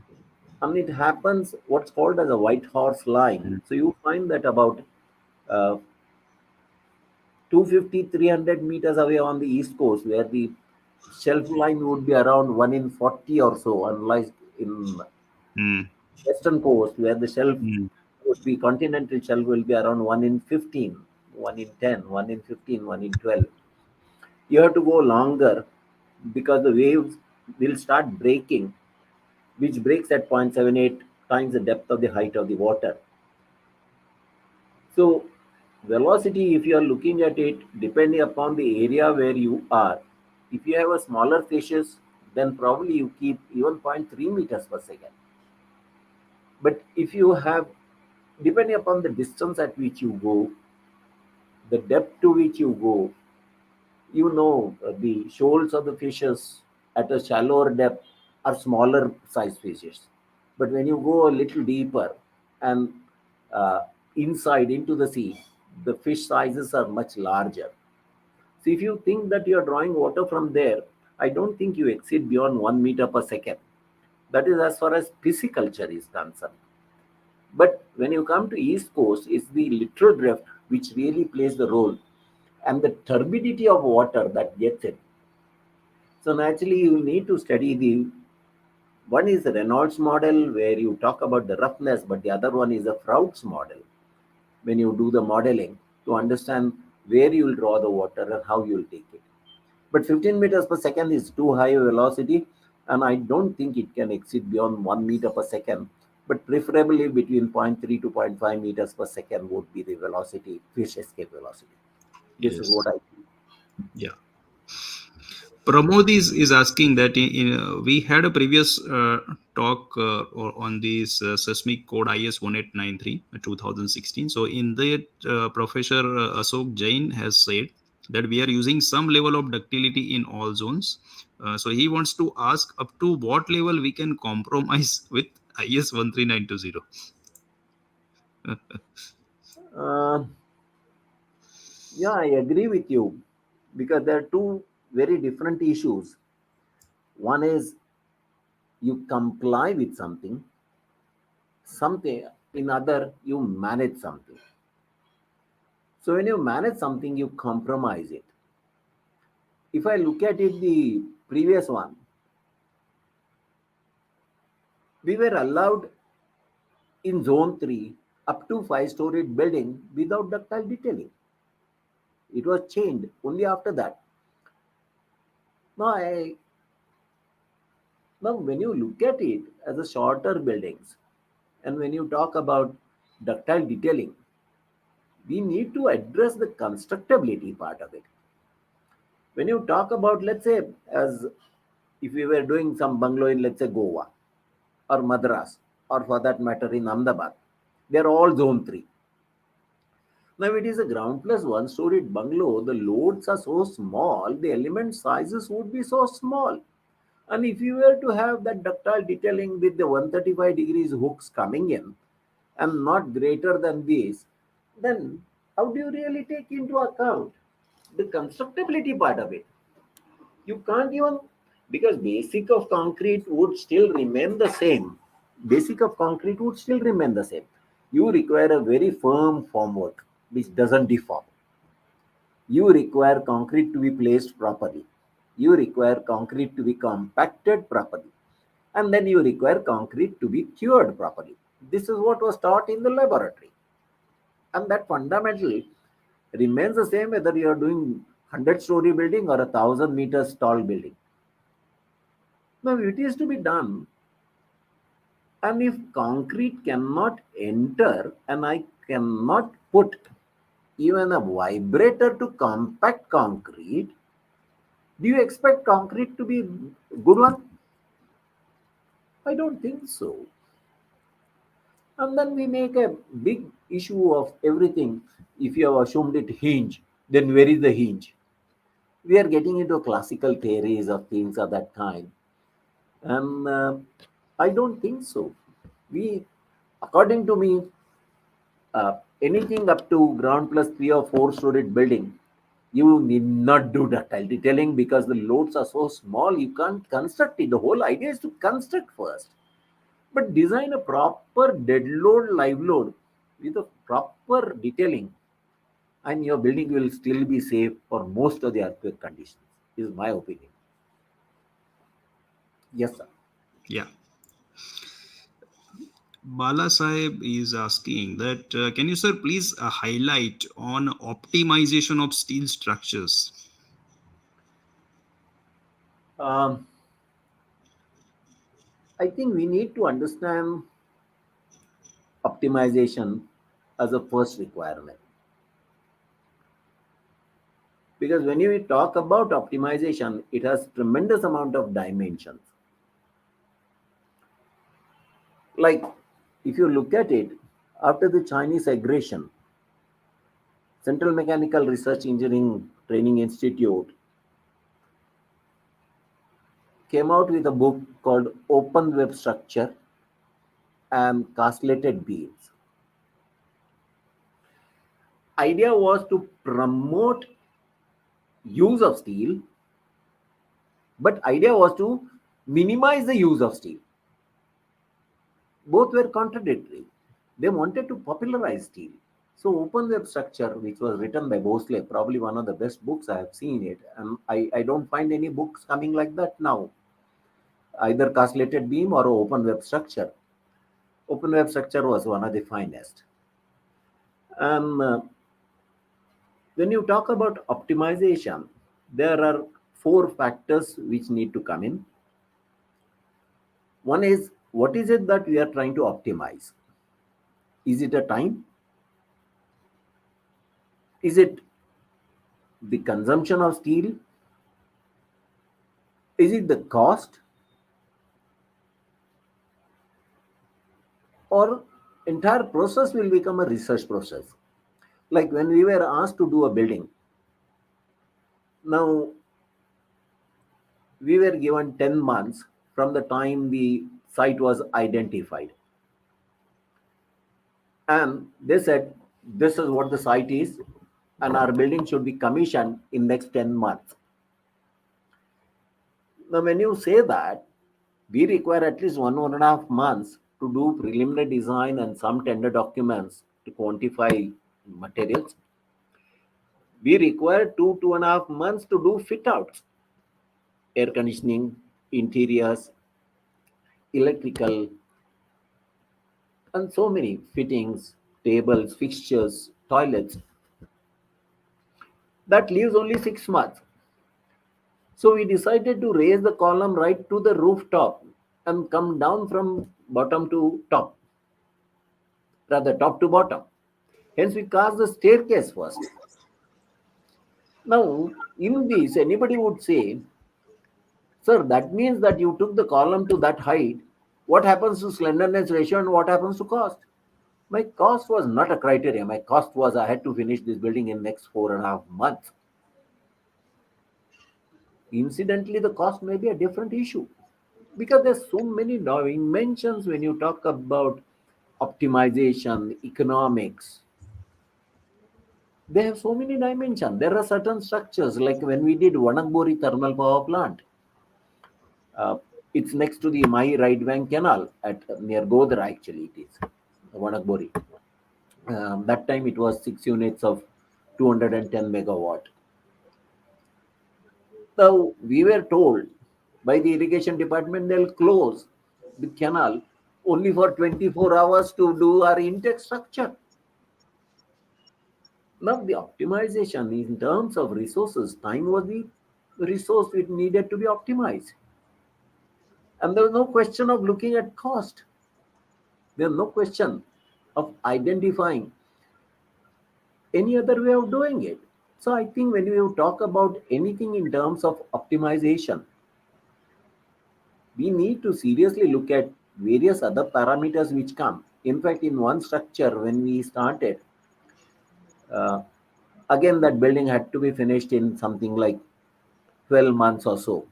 And it happens what's called as a white horse line. mm, So you find that about uh, 250, 300 meters away on the east coast, where the shelf line would be around 1 in 40 or so, unlike in mm, western coast, where the shelf mm, would be continental shelf will be around 1 in 15, 1 in 10, 1 in 15, 1 in 12. You have to go longer because the waves will start breaking, which breaks at 0.78 times the depth of the height of the water. So, velocity, if you are looking at it, depending upon the area where you are, if you have a smaller fishes, then probably you keep even zero point 0.3 meters per second. But if you have, depending upon the distance at which you go, the depth to which you go, the shoals of the fishes at a shallower depth are smaller size fishes. But when you go a little deeper and uh, inside into the sea, the fish sizes are much larger. So if you think that you are drawing water from there, I don't think you exceed beyond 1 meter per second. That is as far as pisciculture is concerned. But when you come to East Coast, it's the littoral drift which really plays the role, and the turbidity of water that gets it. So naturally, you need to study the one is the Reynolds model where you talk about the roughness, but the other one is the Frouts model when you do the modeling to understand where you will draw the water and how you will take it. But 15 meters per second is too high a velocity, and I don't think it can exceed beyond 1 meter per second. But preferably between zero point 0.3 to zero point 0.5 meters per second would be the velocity, fish escape velocity. This is what yes. I think. Yeah. Pramod is asking that we had a previous talk on this seismic code IS 1893 2016. So in that, Professor Ashok Jain has said that we are using some level of ductility in all zones. So he wants to ask up to what level we can compromise with IS 13920. Uh, yeah, I agree with you because there are two very different issues. One is you comply with something in other you manage something. So when you manage something, you compromise it. If I look at it, the previous one, we were allowed in zone 3 up to 5-storied building without ductile detailing. It was changed only after that. Now, now when you look at it as a shorter buildings, and when you talk about ductile detailing, we need to address the constructability part of it. When you talk about, let's say, as if we were doing some bungalow in, let's say, Goa or Madras, or for that matter in Ahmedabad, they are all zone 3. Now it is a ground plus one storied bungalow. The loads are so small, the element sizes would be so small. And if you were to have that ductile detailing with the 135 degrees hooks coming in and not greater than this, then how do you really take into account the constructability part of it? You can't even, because basic of concrete would still remain the same. Basic of concrete would still remain the same. You require a very firm formwork which doesn't deform. You require concrete to be placed properly. You require concrete to be compacted properly. And then you require concrete to be cured properly. This is what was taught in the laboratory. And that fundamental remains the same whether you are doing 100-story building or a 1,000 meters tall building. Now it is to be done, and if concrete cannot enter and I cannot put even a vibrator to compact concrete, do you expect concrete to be a good one? I don't think so. And then we make a big issue of everything. If you have assumed it hinge, then where is the hinge? We are getting into classical theories of things of that kind. And I don't think so. We, according to me, anything up to ground plus 3 or 4 storied building, you need not do ductile detailing because the loads are so small, you can't construct it. The whole idea is to construct first. But design a proper dead load, live load with a proper detailing, and your building will still be safe for most of the earthquake conditions, is my opinion. Yes, sir. Yeah. Bala Sahib is asking that can you, sir, please highlight on optimization of steel structures? Um, I think we need to understand optimization as a first requirement. Because when you talk about optimization, it has tremendous amount of dimensions. Like if you look at it, after the Chinese aggression, Central Mechanical Research Engineering Training Institute came out with a book called Open Web Structure and Castellated Beams. Idea was to promote use of steel, but idea was to minimize the use of steel. Both were contradictory. They wanted to popularize steel. So open web structure, which was written by Bosley, probably one of the best books I have seen it. And I don't find any books coming like that now. Either castellated beam or open web structure. Open web structure was one of the finest. And when you talk about optimization, there are 4 factors which need to come in. One is, what is it that we are trying to optimize? Is it a time? Is it the consumption of steel? Is it the cost? Or entire process will become a research process? Like when we were asked to do a building, now we were given 10 months from the time the site was identified. And they said, this is what the site is, and our building should be commissioned in next 10 months. Now, when you say that, we require at least 1.5 months to do preliminary design and some tender documents to quantify materials. We require 2.5 months to do fit outs, air conditioning, interiors, electrical, and so many fittings, tables, fixtures, toilets. That leaves only 6 months. So we decided to raise the column right to the rooftop and come down from bottom to top, rather top to bottom. Hence, we cast the staircase first. Now, in this, anybody would say, sir, that means that you took the column to that height. What happens to slenderness ratio and what happens to cost? My cost was not a criteria. My cost was I had to finish this building in next 4.5 months. Incidentally, the cost may be a different issue because there's so many dimensions when you talk about optimization, economics. They have so many dimensions. There are certain structures like when we did Vanagbori thermal power plant. Uh, it's next to the Mai right bank canal at near Godra. Actually, it is Vanagbori. That time it was 6 units of 210 megawatt. Now we were told by the irrigation department they'll close the canal only for 24 hours to do our intake structure. Now the optimization in terms of resources, time was the resource which needed to be optimized. And there was no question of looking at cost. There was no question of identifying any other way of doing it. So I think when you talk about anything in terms of optimization, we need to seriously look at various other parameters which come. In fact, in one structure, when we started, uh, again, that building had to be finished in something like 12 months or so.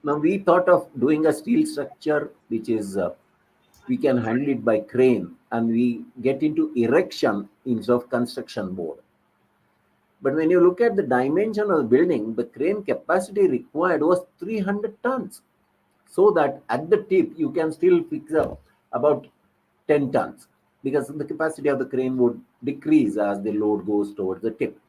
Now, we thought of doing a steel structure which is we can handle it by crane and we get into erection instead of construction board. But when you look at the dimension of the building, the crane capacity required was 300 tons. So that at the tip, you can still fix up about 10 tons because the capacity of the crane would decrease as the load goes towards the tip.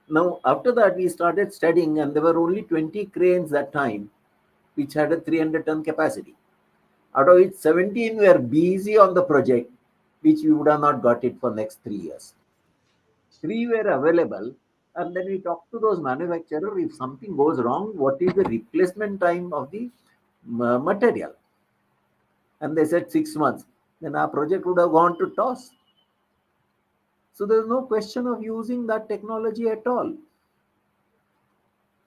Now, after that, we started studying, and there were only 20 cranes that time which had a 300-ton capacity. Out of which 17 were busy on the project, which we would have not got it for next 3 years. Three were available, and then we talked to those manufacturers. If something goes wrong, what is the replacement time of the material? And they said 6 months. Then our project would have gone to toss. So there's no question of using that technology at all.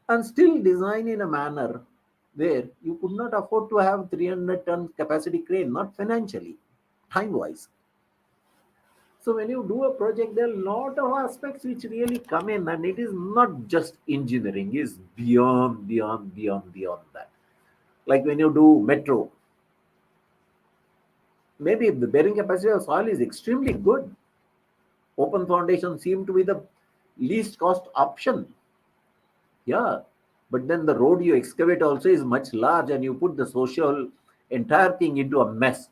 And still design in a manner where you could not afford to have 300-ton capacity crane, not financially, time wise. So when you do a project, there are a lot of aspects which really come in, and it is not just engineering, it's beyond that. Like when you do metro, maybe the bearing capacity of soil is extremely good. Open foundation seem to be the least cost option. Yeah, but then the road you excavate also is much large, and you put the social entire thing into a mess.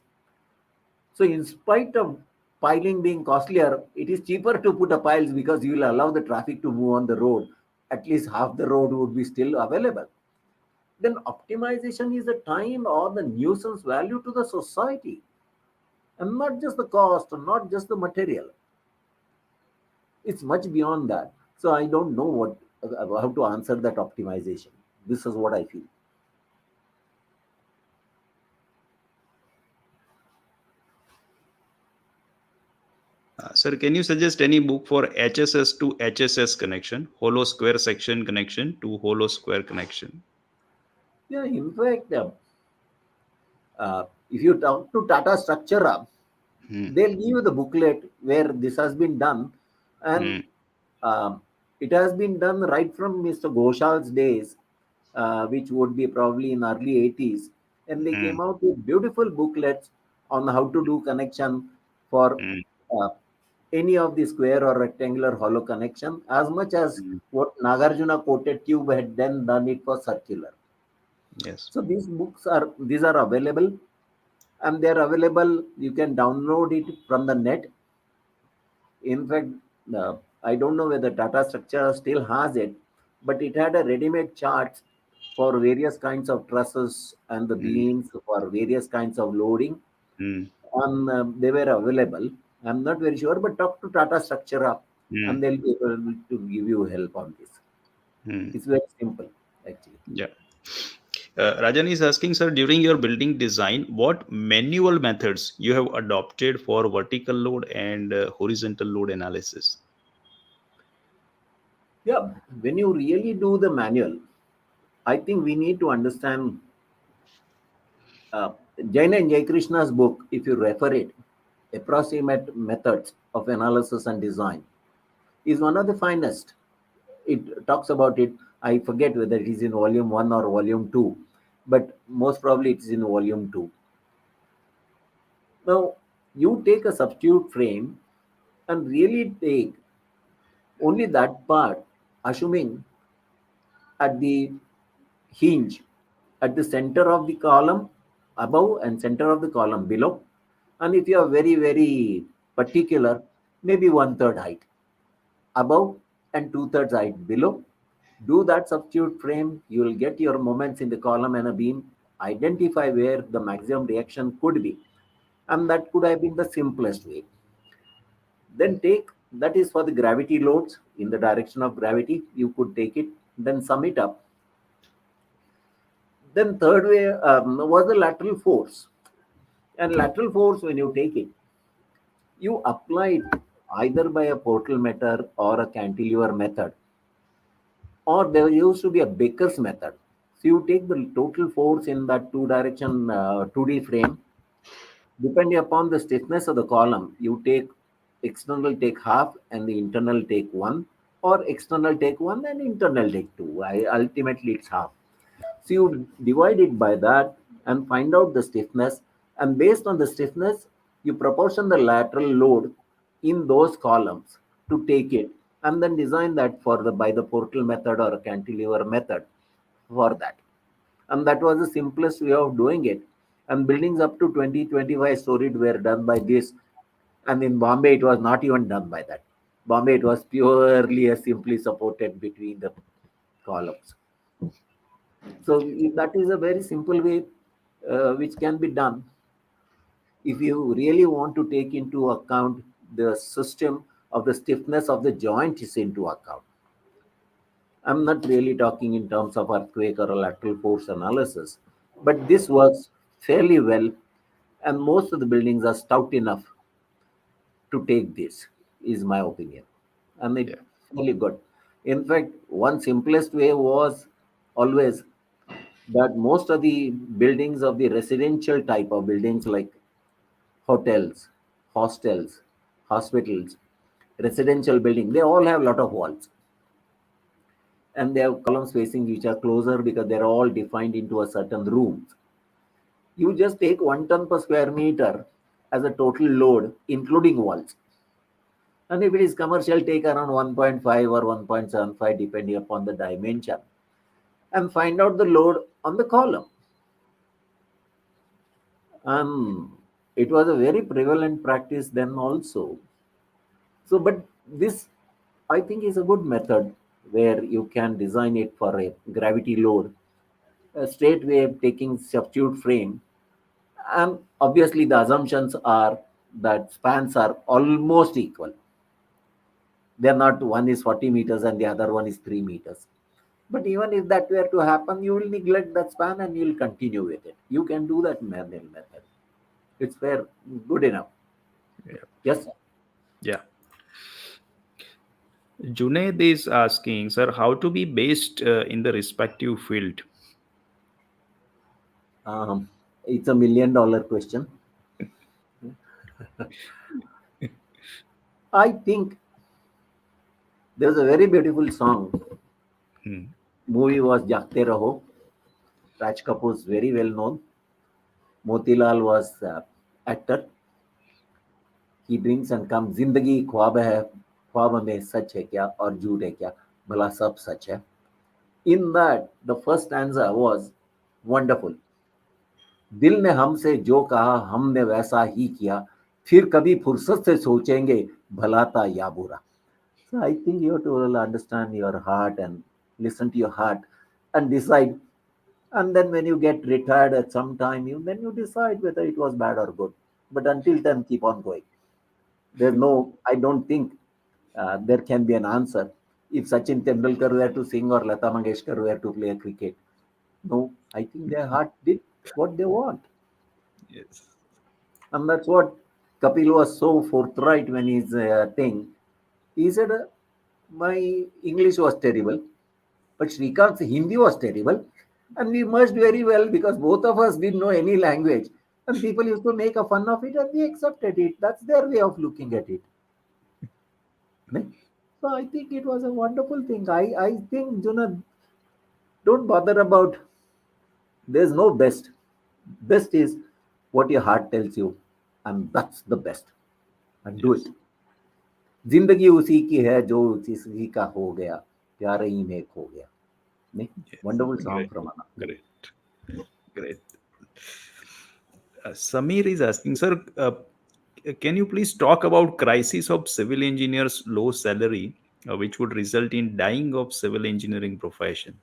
So in spite of piling being costlier, it is cheaper to put a piles because you will allow the traffic to move on the road. At least half the road would be still available. Then optimization is the time or the nuisance value to the society, and not just the cost and not just the material. It's much beyond that. So I don't know what how to answer that optimization. This is what I feel. Sir, can you suggest any book for HSS to HSS connection, hollow square section connection to hollow square connection? Yeah, in fact, if you talk to Tata Structure, Hmm. they'll give you the booklet where this has been done, and Hmm. um, it has been done right from Mr. Goshal's days, which would be probably in early 80s, and they Hmm. came out with beautiful booklets on how to do connection for Hmm. uh, any of the square or rectangular hollow connection, as much as Hmm. what Nagarjuna coated tube had then done it for circular. Yes. So these are available, and they are available. You can download it from the net. In fact, I don't know whether Tata Structure still has it, but it had a ready-made charts for various kinds of trusses and the Hmm. beams for various kinds of loading. Hmm. And they were available. I'm not very sure, but talk to Tata Structure up, Hmm. and they'll be able to give you help on this. Hmm. It's very simple, actually. Yeah. Rajan is asking, sir, during your building design, what manual methods you have adopted for vertical load and horizontal load analysis? Yeah, when you really do the manual, I think we need to understand Jain and Jay Krishna's book, if you refer it, Approximate Methods of Analysis and Design, is one of the finest. It talks about it. I forget whether it is in volume 1 or volume 2, but most probably it is in volume 2. Now, you take a substitute frame and really take only that part, assuming at the hinge, at the center of the column above and center of the column below. And if you are very, very particular, maybe one third height above and two-thirds height below. Do that substitute frame, you will get your moments in the column and a beam, identify where the maximum reaction could be. And that could have been the simplest way. Then take, that is for the gravity loads in the direction of gravity, you could take it, then sum it up. Then third way was the lateral force. And lateral force, when you take it, you apply it either by a portal method or a cantilever method, or there used to be a Baker's method. So you take the total force in that two direction 2D frame, depending upon the stiffness of the column, you take external take half and the internal take one, or external take one and internal take two. Ultimately, it's half. So you divide it by that and find out the stiffness, and based on the stiffness, you proportion the lateral load in those columns to take it, and then design that for the by the portal method or a cantilever method for that. And that was the simplest way of doing it. And buildings up to 20-25 storied were done by this. And in Bombay, it was not even done by that. Bombay, it was purely a simply supported between the columns. So that is a very simple way which can be done if you really want to take into account the system of the stiffness of the joint is into account. I'm not really talking in terms of earthquake or a lateral force analysis, but this works fairly well, and most of the buildings are stout enough to take this, is my opinion. And it's Yeah. really good. In fact, one simplest way was always that most of the buildings of the residential type of buildings like hotels, hostels, hospitals, residential building, they all have a lot of walls. And they have columns facing which are closer because they're all defined into a certain room. You just take 1 ton per square meter as a total load, including walls. And if it is commercial, take around 1.5 or 1.75, depending upon the dimension, and find out the load on the column. It was a very prevalent practice then also. So, but this, I think, is a good method where you can design it for a gravity load, a straight way of taking substitute frame. And obviously, the assumptions are that spans are almost equal. They're not, one is 40 meters and the other one is 3 meters. But even if that were to happen, you will neglect that span and you will continue with it. You can do that manual method. It's fair, good enough. Yeah. Yes. Yeah. Junaid is asking, sir, how to be based in the respective field? It's $1 million question. I think there's a very beautiful song. Hmm. Movie was Jagte Raho. Raj Kapoor is very well known. Motilal was actor. He brings and comes. जिंदगी ख्वाब है, ख्वाब में सच है क्या और झूठ है क्या, भला सब सच है. In that, the first stanza was wonderful. दिल ने हमसे जो कहा हमने वैसा ही किया, फिर कभी फुर्सत से सोचेंगे भला था या बुरा. So I think you have to understand your heart and listen to your heart and decide. And then when you get retired at some time, then you decide whether it was bad or good. But until then, keep on going. There's no, I don't think there can be an answer. If Sachin Tendulkar were to sing or Lata Mangeshkar were to play cricket, no, I think their heart did what they want. Yes. And that's what Kapil was so forthright when he's thing. He said, my English was terrible, but Shrikant's Hindi was terrible. And we merged very well because both of us didn't know any language. And people used to make a fun of it and we accepted it. That's their way of looking at it. Right? So I think it was a wonderful thing. I think, don't bother about, there's no best. Best is what your heart tells you, and that's the best. And do it. Yes. जिंदगी उसी की है जो उसी का हो गया, प्यार ही में खो गया. नहीं? Yes. Wonderful song Great. from Anna. Great. Great. Samir is asking, sir, can you please talk about crisis of civil engineers' low salary, which would result in dying of civil engineering profession?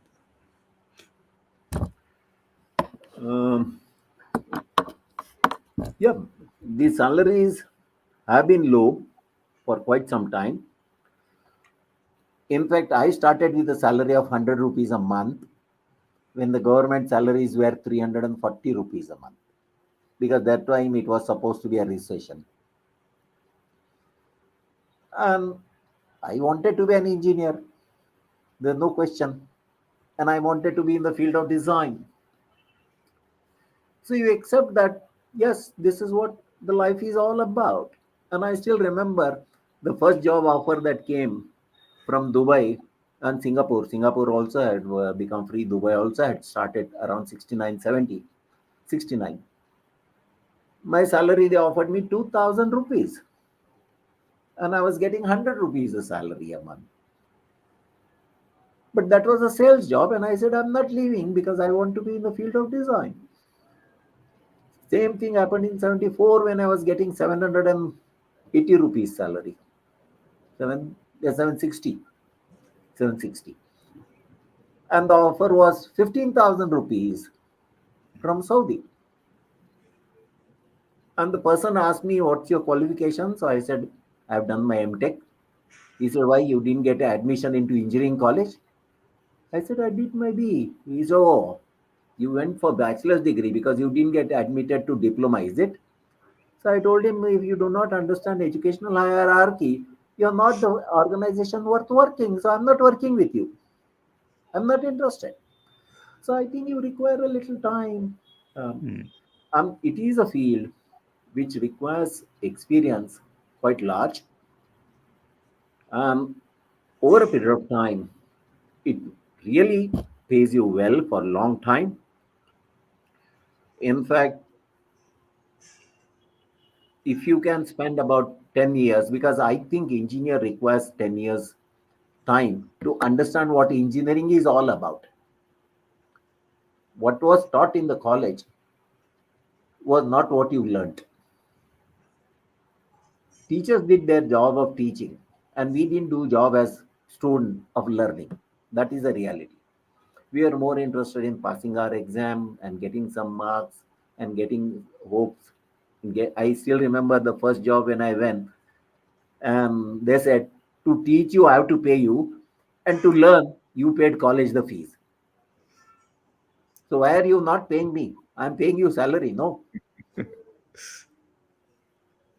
Um, yeah, the salaries have been low for quite some time. In fact, I started with a salary of 100 rupees a month when the government salaries were 340 rupees a month, because that time it was supposed to be a recession. And I wanted to be an engineer, there's no question. And I wanted to be in the field of design. So you accept that, yes, this is what the life is all about. And I still remember the first job offer that came from Dubai and Singapore. Singapore also had become free. Dubai also had started around 69, 70, 69. My salary, they offered me 2000 rupees. And I was getting 100 rupees a salary a month. But that was a sales job. And I said, I'm not leaving because I want to be in the field of design. Same thing happened in 74 when I was getting 780 rupees salary. 760. 760. And the offer was 15,000 rupees from Saudi. And the person asked me, what's your qualification? So I said, I've done my M.Tech. He said, why you didn't get admission into engineering college? I said, I did my B. He said, oh, you went for bachelor's degree because you didn't get admitted to diploma, is it? So I told him, if you do not understand educational hierarchy, you're not the organization worth working. So I'm not working with you. I'm not interested. So I think you require a little time. Hmm. It is a field which requires experience quite large. Um, Over a period of time, it really pays you well for a long time. In fact, if you can spend about 10 years, because I think engineer requires 10 years time to understand what engineering is all about. What was taught in the college was not what you learnt. Teachers did their job of teaching, and we didn't do job as student of learning. That is the reality. We are more interested in passing our exam and getting some marks and getting hopes. I still remember the first job when I went. They said, to teach you, I have to pay you, and to learn, you paid college the fees. So why are you not paying me? I'm paying you salary. No.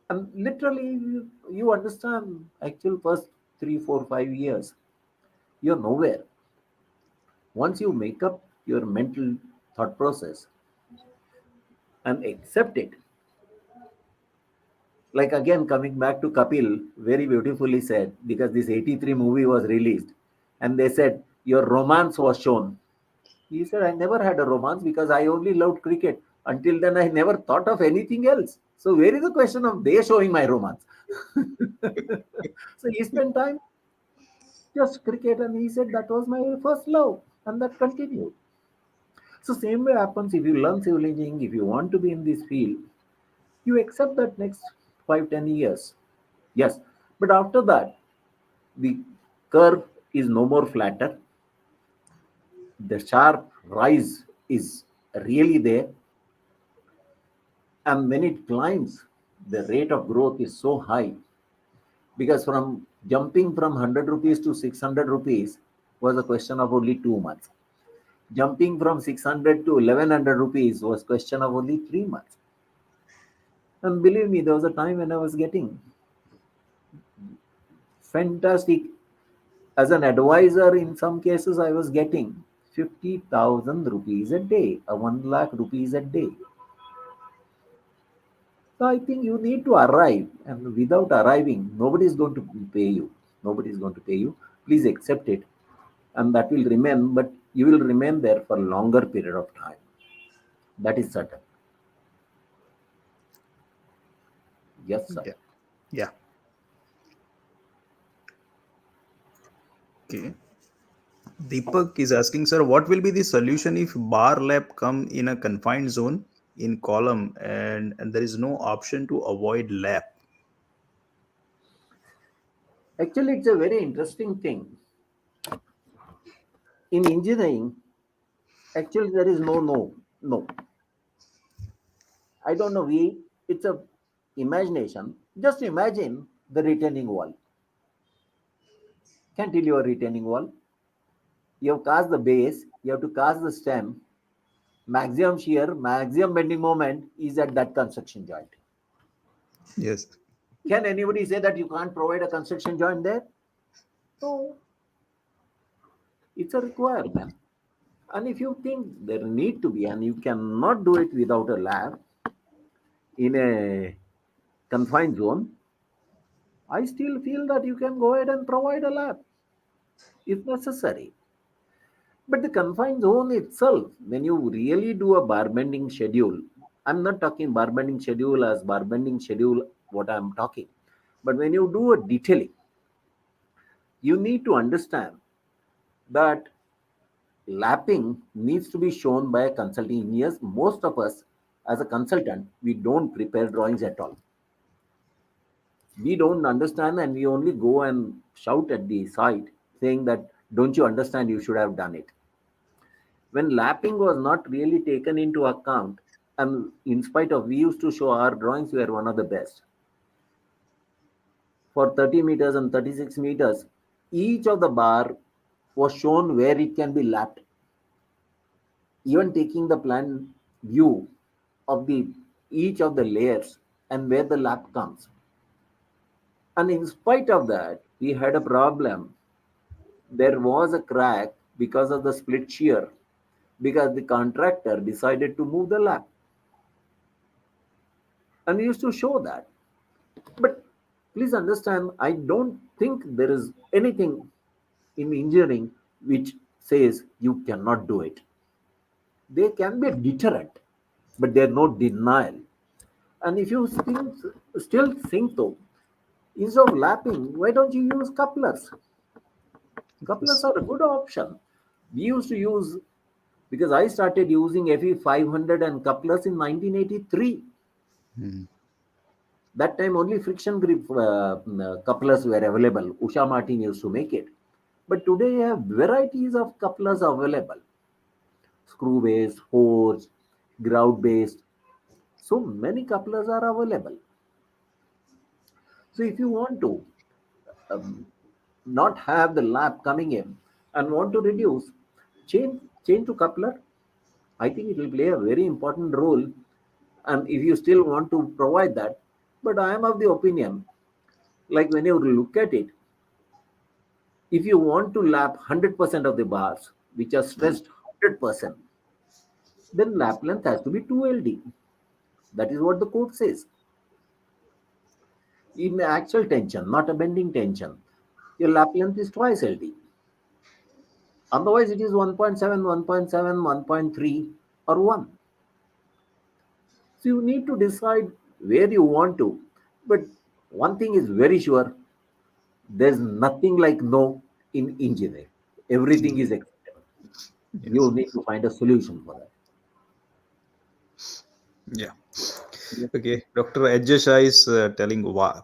And literally, you understand actual first 3, 4, 5 years, you're nowhere. Once you make up your mental thought process and accept it, like again coming back to Kapil, very beautifully said, because this 83 movie was released, and they said, your romance was shown. He said, I never had a romance because I only loved cricket. Until then, I never thought of anything else. So, where is the question of they showing my romance? So, he spent time just cricket, and he said that was my first love, and that continued. So, same way happens if you learn civil engineering, if you want to be in this field, you accept that next 5, 10 years. Yes, but after that, the curve is no more flatter. The sharp rise is really there. And when it climbs, the rate of growth is so high, because from jumping from 100 rupees to 600 rupees was a question of only 2 months. Jumping from 600 to 1100 rupees was question of only 3 months. And believe me, there was a time when I was getting fantastic. As an advisor, in some cases, I was getting 50,000 rupees a day, 1 lakh rupees a day. So I think you need to arrive, and without arriving, nobody is going to pay you. Nobody is going to pay you. Please accept it, and that will remain. But you will remain there for a longer period of time. That is certain. Yes, sir. Yeah. Yeah. Okay. Deepak is asking, sir, what will be the solution if bar lap come in a confined zone in column and there is no option to avoid lap? Actually, it's a very interesting thing. In engineering, actually, there is no. I don't know. It's a imagination. Just imagine the retaining wall. Can't tell you a retaining wall. You have cast the base. You have to cast the stem. Maximum shear, maximum bending moment is at that construction joint. Yes. Can anybody say that you can't provide a construction joint there? No, it's a requirement. And if you think there need to be, and you cannot do it without a lab in a confined zone, I still feel that you can go ahead and provide a lab if necessary. But the confined zone itself, when you really do a bar bending schedule, I'm not talking bar bending schedule as bar bending schedule, what I'm talking. But when you do a detailing, you need to understand that lapping needs to be shown by a consulting engineers. Most of us, as a consultant, we don't prepare drawings at all. We don't understand, and we only go and shout at the site saying that, don't you understand, you should have done it. When lapping was not really taken into account, and in spite of, we used to show our drawings were one of the best. For 30 meters and 36 meters, each of the bar was shown where it can be lapped. Even taking the plan view of the each of the layers and where the lap comes. And in spite of that, we had a problem. There was a crack because of the split shear, because the contractor decided to move the lap. And we used to show that. But please understand, I don't think there is anything in engineering which says you cannot do it. There can be a deterrent, but there's no denial. And if you still think though, instead of lapping, why don't you use couplers? Couplers Yes. are a good option. We used to use, because I started using FE 500 and couplers in 1983. Hmm. That time only friction grip couplers were available. Usha Martin used to make it. But today you have varieties of couplers available. Screw based, forged, grout based. So many couplers are available. So if you want to um, not have the lap coming in and want to reduce, change to coupler. I think it will play a very important role. And if you still want to provide that, but I am of the opinion, like when you look at it, if you want to lap 100% of the bars, which are stressed 100%, then lap length has to be 2 LD. That is what the code says. In actual tension, not a bending tension, your lap length is twice LD. Otherwise, it is 1.7, 1.7, 1.3, or 1. So you need to decide where you want to. But one thing is very sure, there's nothing like no in engineering. Everything is acceptable. You Yes. need to find a solution for that. Yeah. Yes. Okay. Dr. Ajay is telling why.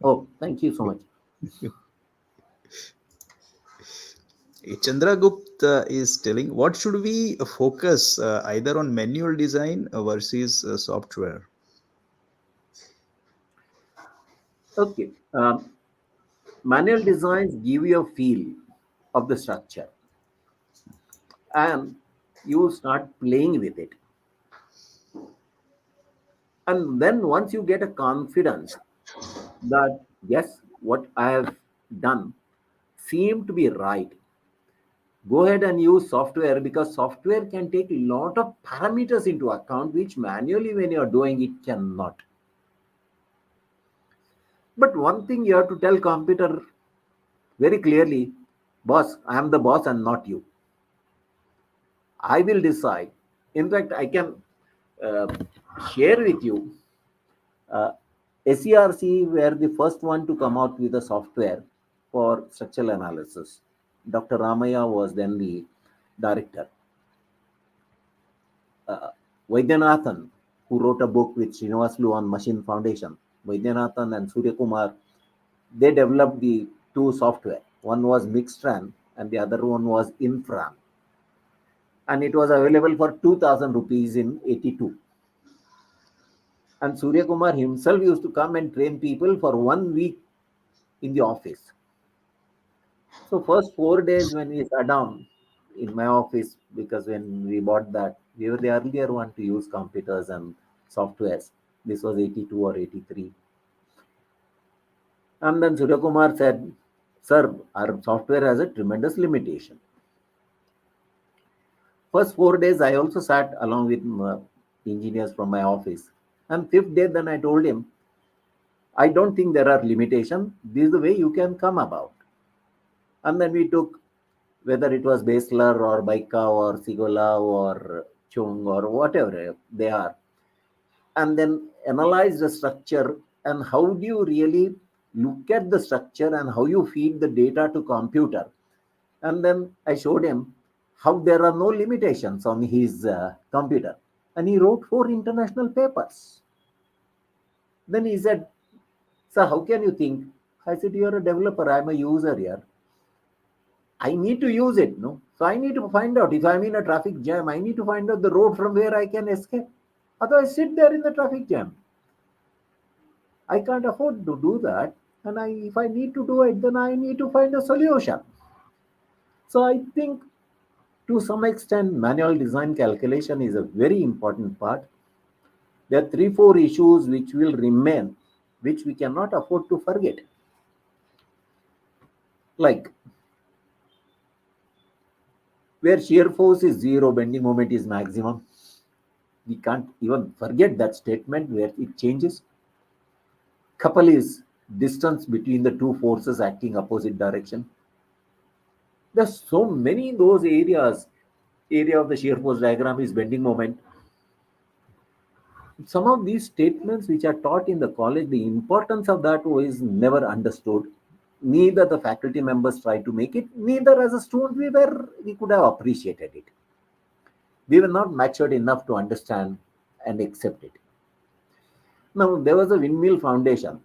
Oh, thank you so much. Chandragupta is telling what should we focus either on manual design versus software? Okay. Manual designs give you a feel of the structure, and you start playing with it. And then once you get a confidence that, yes, what I have done seem to be right, Go ahead and use software, because software can take a lot of parameters into account, which manually when you're doing it cannot. But one thing you have to tell computer very clearly, boss, I am the boss and not you. I will decide. In fact, I can uh, share with you. SERC were the first one to come out with a software for structural analysis. Dr. Ramaya was then the director. uh, Vaidyanathan, who wrote a book with Srinivaslu on machine foundation, Vaidyanathan and Surya Kumar, they developed the two software. One was Mixtran and the other one was Infran. And it was available for 2000 rupees in 82. And Surya Kumar himself used to come and train people for 1 week in the office. So first 4 days when we sat down in my office, because when we bought that, we were the earlier one to use computers and softwares. This was 82 or 83. And then Surya Kumar said, sir, our software has a tremendous limitation. First 4 days, I also sat along with engineers from my office. And fifth day, then I told him, I don't think there are limitations. This is the way you can come about. And then we took, whether it was Basler or Baika or Sigola or Chung or whatever they are, and then analyze the structure and how do you really look at the structure and how you feed the data to computer. And then I showed him how there are no limitations on his computer, and he wrote 4 international papers. Then he said, sir, how can you think? I said, you're a developer, I'm a user here. I need to use it, no? So I need to find out, if I'm in a traffic jam, I need to find out the road from where I can escape. Otherwise, sit there in the traffic jam. I can't afford to do that. And if I need to do it, then I need to find a solution. So I think to some extent, manual design calculation is a very important part. There are 3, 4 issues which will remain, which we cannot afford to forget. Like, where shear force is zero, bending moment is maximum. We can't even forget that statement where it changes. Couple is distance between the two forces acting opposite direction. There's so many those areas. Area of the shear force diagram is bending moment. Some of these statements which are taught in the college, the importance of that is never understood. Neither the faculty members try to make it, neither as a student we could have appreciated it. We were not matured enough to understand and accept it. Now there was a windmill foundation.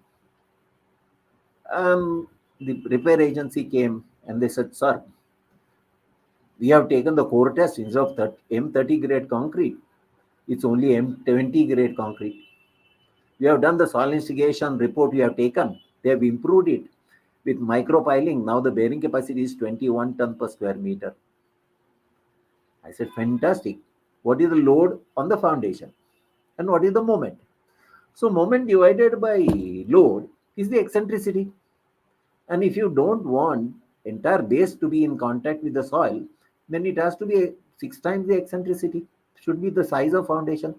The repair agency came and they said, sir, we have taken the core test instead of M30 grade concrete. It's only M20 grade concrete. We have done the soil investigation report we have taken. They have improved it with micropiling. Now the bearing capacity is 21 ton per square meter. I said, fantastic. What is the load on the foundation? And what is the moment? So moment divided by load is the eccentricity. And if you don't want entire base to be in contact with the soil, then it has to be 6 times the eccentricity. Should be the size of foundation.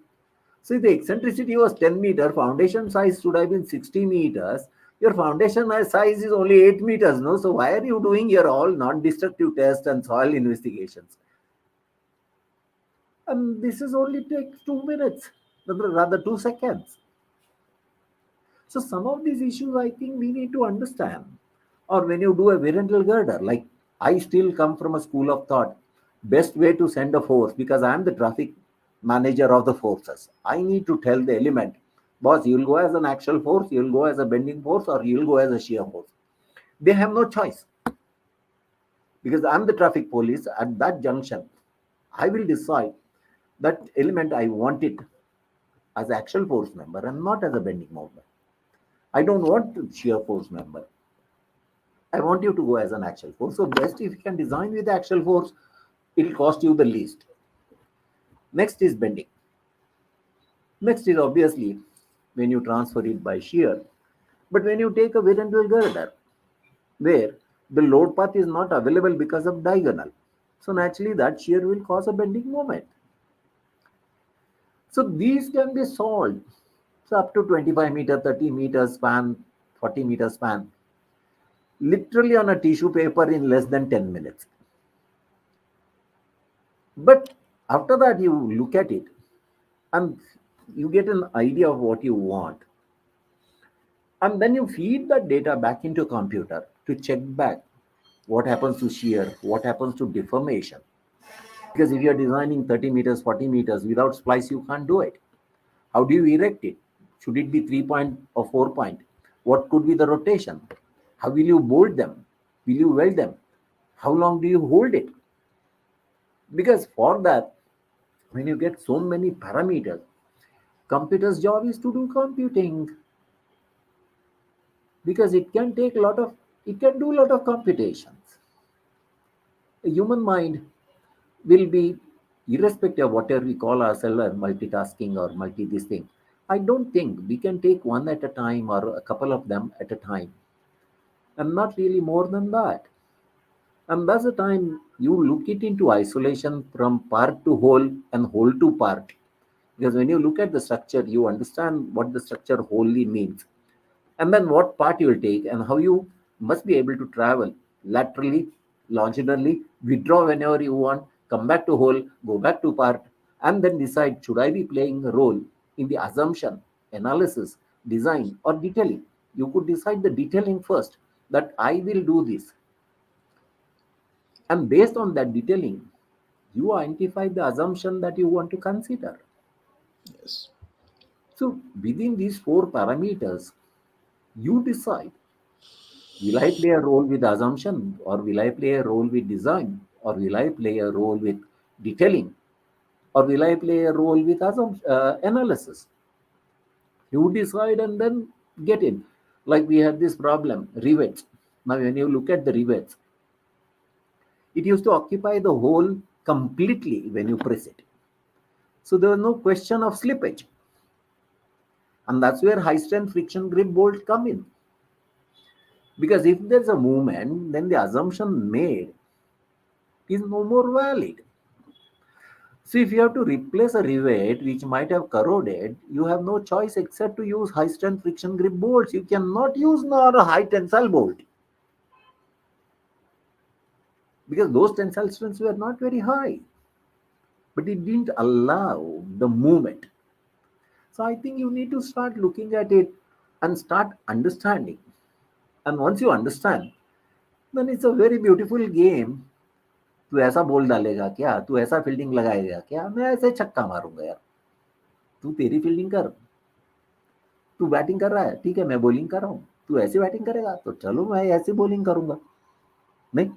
So if the eccentricity was 10 meter, foundation size should have been 60 meters. Your foundation size is only 8 meters, no? So why are you doing your all non-destructive tests and soil investigations? And this is only takes 2 minutes, rather 2 seconds. So some of these issues I think we need to understand. Or when you do a variable girder, like I still come from a school of thought, best way to send a force, because I am the traffic manager of the forces. I need to tell the element, boss, you'll go as an axial force, you'll go as a bending force, or you'll go as a shear force. They have no choice. Because I'm the traffic police at that junction. I will decide that element I want it as axial force member and not as a bending member. I don't want the shear force member. I want you to go as an axial force. So best if you can design with the axial force, it'll cost you the least. Next is bending. Next is obviously when you transfer it by shear. But when you take a variable girder, where the load path is not available because of diagonal, So naturally, that shear will cause a bending moment. So these can be solved. So up to 25 meter, 30 meter span, 40 meter span, literally on a tissue paper in less than 10 minutes. But after that, you look at it and you get an idea of what you want. And then you feed that data back into a computer to check back what happens to shear, what happens to deformation. Because if you're designing 30 meters, 40 meters without splice, you can't do it. How do you erect it? Should it be 3 point or 4 point? What could be the rotation? How will you bolt them? Will you weld them? How long do you hold it? Because for that, when you get so many parameters, computer's job is to do computing, because it can do a lot of computations. A human mind will be, irrespective of whatever we call ourselves as multitasking or multi this thing. I don't think we can take one at a time or a couple of them at a time, and not really more than that. And that's the time you look it into isolation from part to whole and whole to part. Because when you look at the structure, you understand what the structure wholly means. And then what part you will take and how you must be able to travel laterally, longitudinally, withdraw whenever you want, come back to whole, go back to part, and then decide, should I be playing a role in the assumption, analysis, design, or detailing. You could decide the detailing first, that I will do this. And based on that detailing, you identify the assumption that you want to consider. Yes. So within these four parameters, you decide, will I play a role with assumption, or will I play a role with design, or will I play a role with detailing, or will I play a role with analysis? You decide and then get in. Like we had this problem, rivets. Now when you look at the rivets, it used to occupy the hole completely when you press it. So there was no question of slippage. And that's where high strength friction grip bolt come in. Because if there's a movement, then the assumption made is no more valid. So if you have to replace a rivet which might have corroded, you have no choice except to use high strength friction grip bolts. You cannot use nor a high tensile bolt, because those tensile strengths were not very high, but it didn't allow the movement. So I think you need to start looking at it and start understanding. And once you understand, then it's a very beautiful game. तू ऐसा बोल डालेगा क्या, तू ऐसा fielding लगाएगा क्या, मैं ऐसे छक्का मारूंगा यार, तू तेरी फील्डिंग कर, तू बैटिंग कर रहा है ठीक है, मैं बॉलिंग कर रहा हूँ, तू ऐसे बैटिंग करेगा तो चलो मैं ऐसे बॉलिंग करूंगा. नहीं,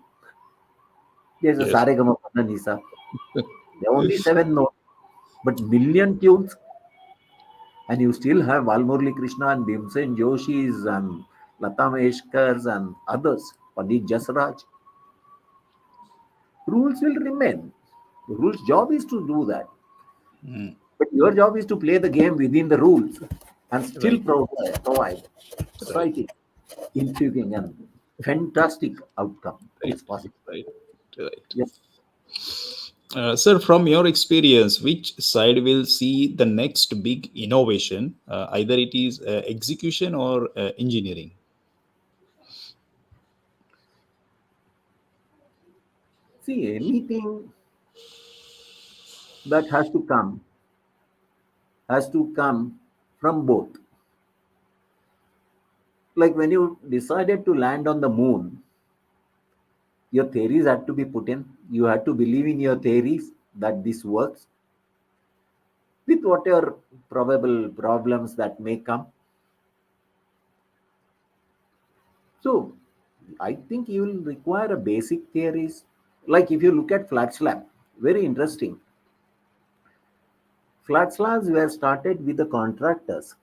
जैसे Yes. सारे गम निशा, only 7 notes, but million tunes, and you still have Valmurli Krishna and Bhimsen Joshis and Lata Mangeshkars and others, Pandit Jasraj. Rules will remain. The rules job is to do that. Mm. But your job is to play the game within the rules and still Right. provide Right. striking, intriguing, and fantastic outcome. Right. It's possible. Right. Right. Yes. Sir, from your experience, which side will see the next big innovation? Either it is execution or engineering. See, anything that has to come from both. Like when you decided to land on the moon, your theories had to be put in. You had to believe in your theories that this works with whatever probable problems that may come. So I think you will require a basic theories. Like if you look at flat slab, very interesting. Flat slabs were started with the contractors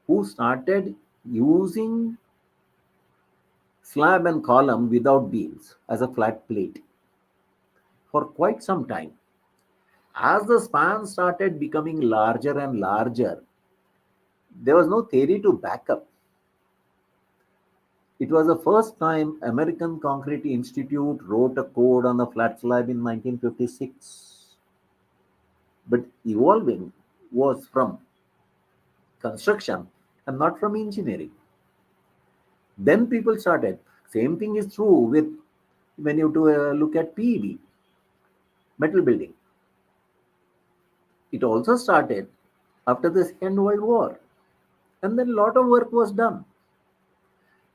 who started using slab and column without beams as a flat plate for quite some time. As the span started becoming larger and larger, there was no theory to back up. It was the first time American Concrete Institute wrote a code on a flat slab in 1956. But evolving was from construction and not from engineering. Then people started. Same thing is true with when you do look at PEB, metal building. It also started after the Second World War. And then a lot of work was done.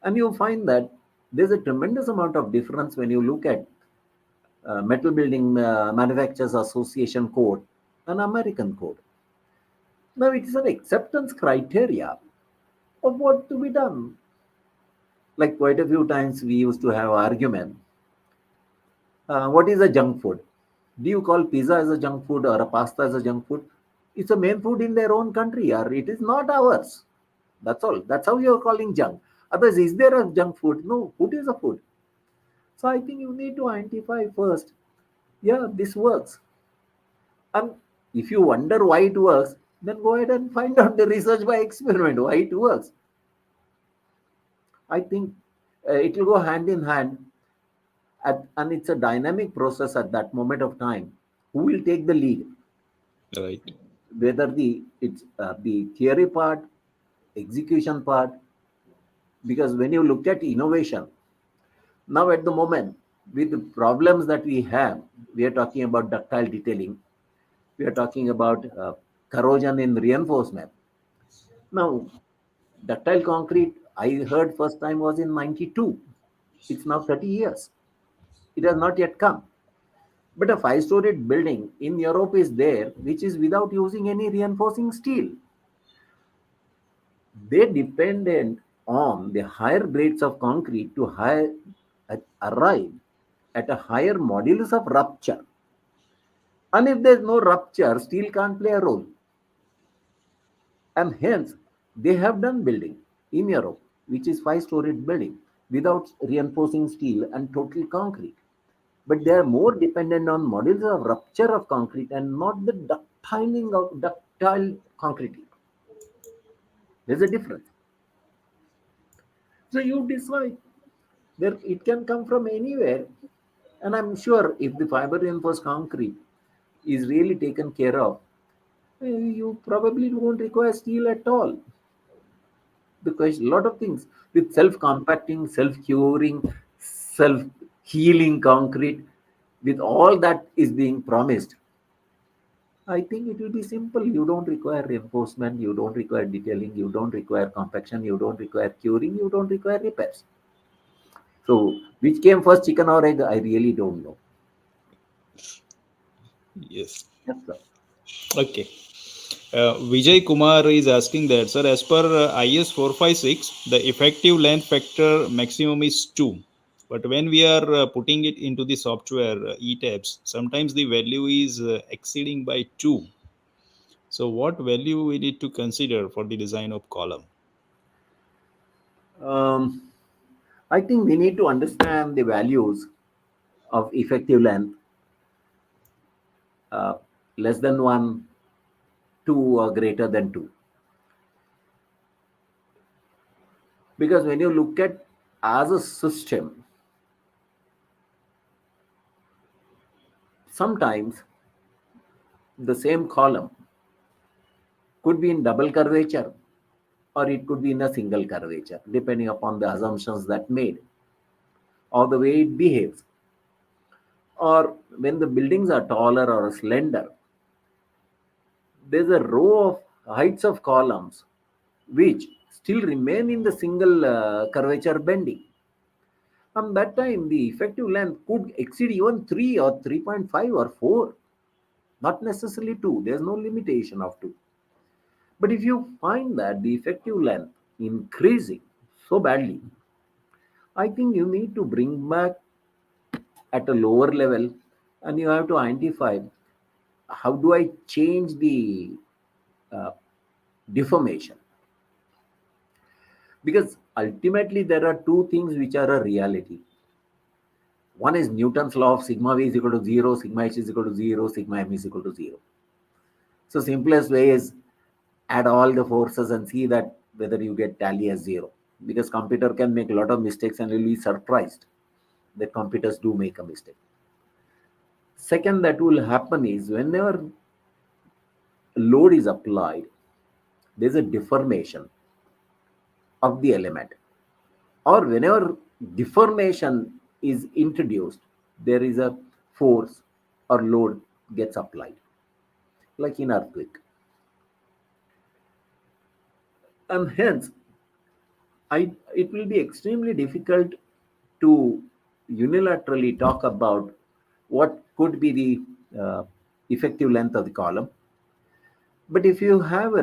And you find that there's a tremendous amount of difference when you look at Metal Building Manufacturers Association code and American code. Now it is an acceptance criteria of what to be done. Like quite a few times we used to have argument. What is a junk food? Do you call pizza as a junk food or a pasta as a junk food? It's a main food in their own country, or it is not ours. That's all. That's how you're calling junk. Otherwise, is there a junk food? No, food is a food. So I think you need to identify first. Yeah, this works. And if you wonder why it works, then go ahead and find out the research by experiment why it works. I think it will go hand in hand, and it's a dynamic process at that moment of time. Who will take the lead? Right. Whether it's the theory part, execution part, because when you look at innovation, now at the moment, with the problems that we have, we are talking about ductile detailing, we are talking about corrosion in reinforcement. Now, ductile concrete, I heard first time was in 92. It's now 30 years. It has not yet come. But a five-storied building in Europe is there, which is without using any reinforcing steel. They depended on the higher grades of concrete to arrive at a higher modulus of rupture. And if there's no rupture, steel can't play a role. And hence, they have done building in Europe, which is five-storied building without reinforcing steel and total concrete. But they are more dependent on models of rupture of concrete and not the ductile concrete. There's a difference. So you decide. There, it can come from anywhere. And I'm sure if the fiber reinforced concrete is really taken care of, you probably won't require steel at all. Because a lot of things with self-compacting, self-curing, self-healing concrete, with all that is being promised, I think it will be simple. You don't require reinforcement, you don't require detailing, you don't require compaction, you don't require curing, you don't require repairs. So, which came first, chicken or egg? I really don't know. Yes. Yes, sir. Okay. Vijay Kumar is asking that, sir, as per IS 456, the effective length factor maximum is 2. But when we are putting it into the software ETABS, sometimes the value is exceeding by 2. So what value we need to consider for the design of column? Um, I think we need to understand the values of effective length, uh, less than 1, 2, or greater than 2. Because when you look at as a system, sometimes the same column could be in double curvature or it could be in a single curvature, depending upon the assumptions that made or the way it behaves. Or when the buildings are taller or slender, there's a row of heights of columns which still remain in the single curvature bending. From that time, the effective length could exceed even 3 or 3.5 or 4, not necessarily 2. There's no limitation of 2. But if you find that the effective length increasing so badly, I think you need to bring back at a lower level and you have to identify how do I change the uh, deformation. Because ultimately, there are two things which are a reality. One is Newton's law of sigma v is equal to 0, sigma h is equal to 0, sigma m is equal to 0. So simplest way is add all the forces and see that whether you get tally as 0. because computer can make a lot of mistakes and you'll be surprised that computers do make a mistake. Second, that will happen is whenever load is applied, there's a deformation of the element, or whenever deformation is introduced, there is a force or load gets applied, like in earthquake. And hence, it will be extremely difficult to unilaterally talk about what could be the effective length of the column. But if you have a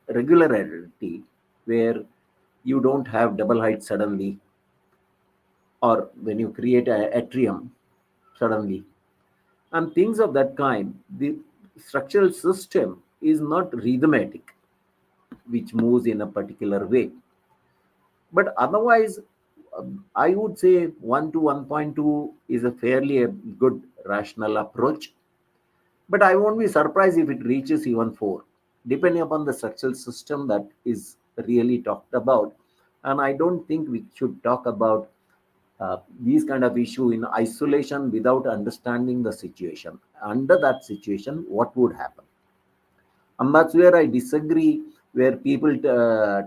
regularity where you don't have double height suddenly, or when you create an atrium suddenly, and things of that kind, the structural system is not rhythmatic, which moves in a particular way. But otherwise, I would say 1 to 1.2 is a fairly a good rational approach. But I won't be surprised if it reaches even 4, depending upon the structural system that is really talked about. And I don't think we should talk about these kind of issue in isolation without understanding the situation. Under that situation, what would happen? And that's where I disagree, where people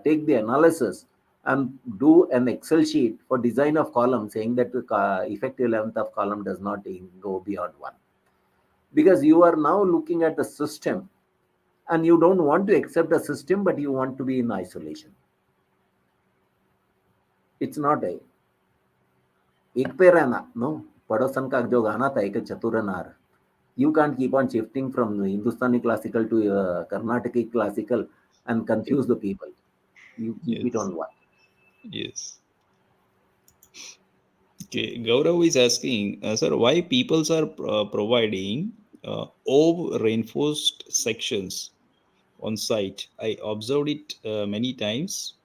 take the analysis and do an Excel sheet for design of column, saying that the effective length of column does not go beyond 1. Because you are now looking at the system and you don't want to accept a system, but you want to be in isolation. It's not a एक पे रहना, no. पड़ोसन का जो गाना था, एक चतुर नार. You can't keep on shifting from Hindustani classical to Carnataki classical and confuse the people. You keep it Yes. on one. Yes. Okay. Gaurav is asking, sir, why peoples are providing OB reinforced sections on site? I observed it many times.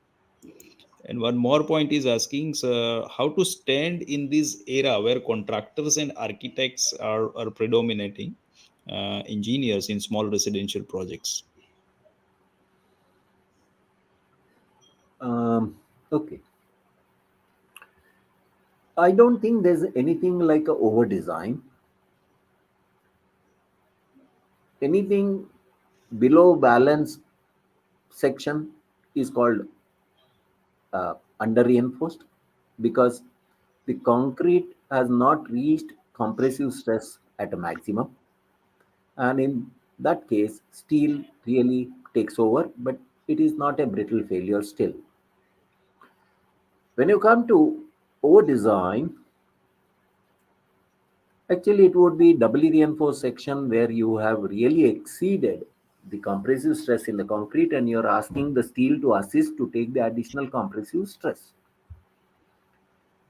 And one more point is asking, sir, how to stand in this era where contractors and architects are predominating engineers in small residential projects. Okay. I don't think there's anything like a over design. Anything below balance section is called under reinforced, because the concrete has not reached compressive stress at a maximum, and in that case steel really takes over, but it is not a brittle failure still. When you come to over design, actually it would be doubly reinforced section where you have really exceeded the compressive stress in the concrete and you're asking the steel to assist to take the additional compressive stress.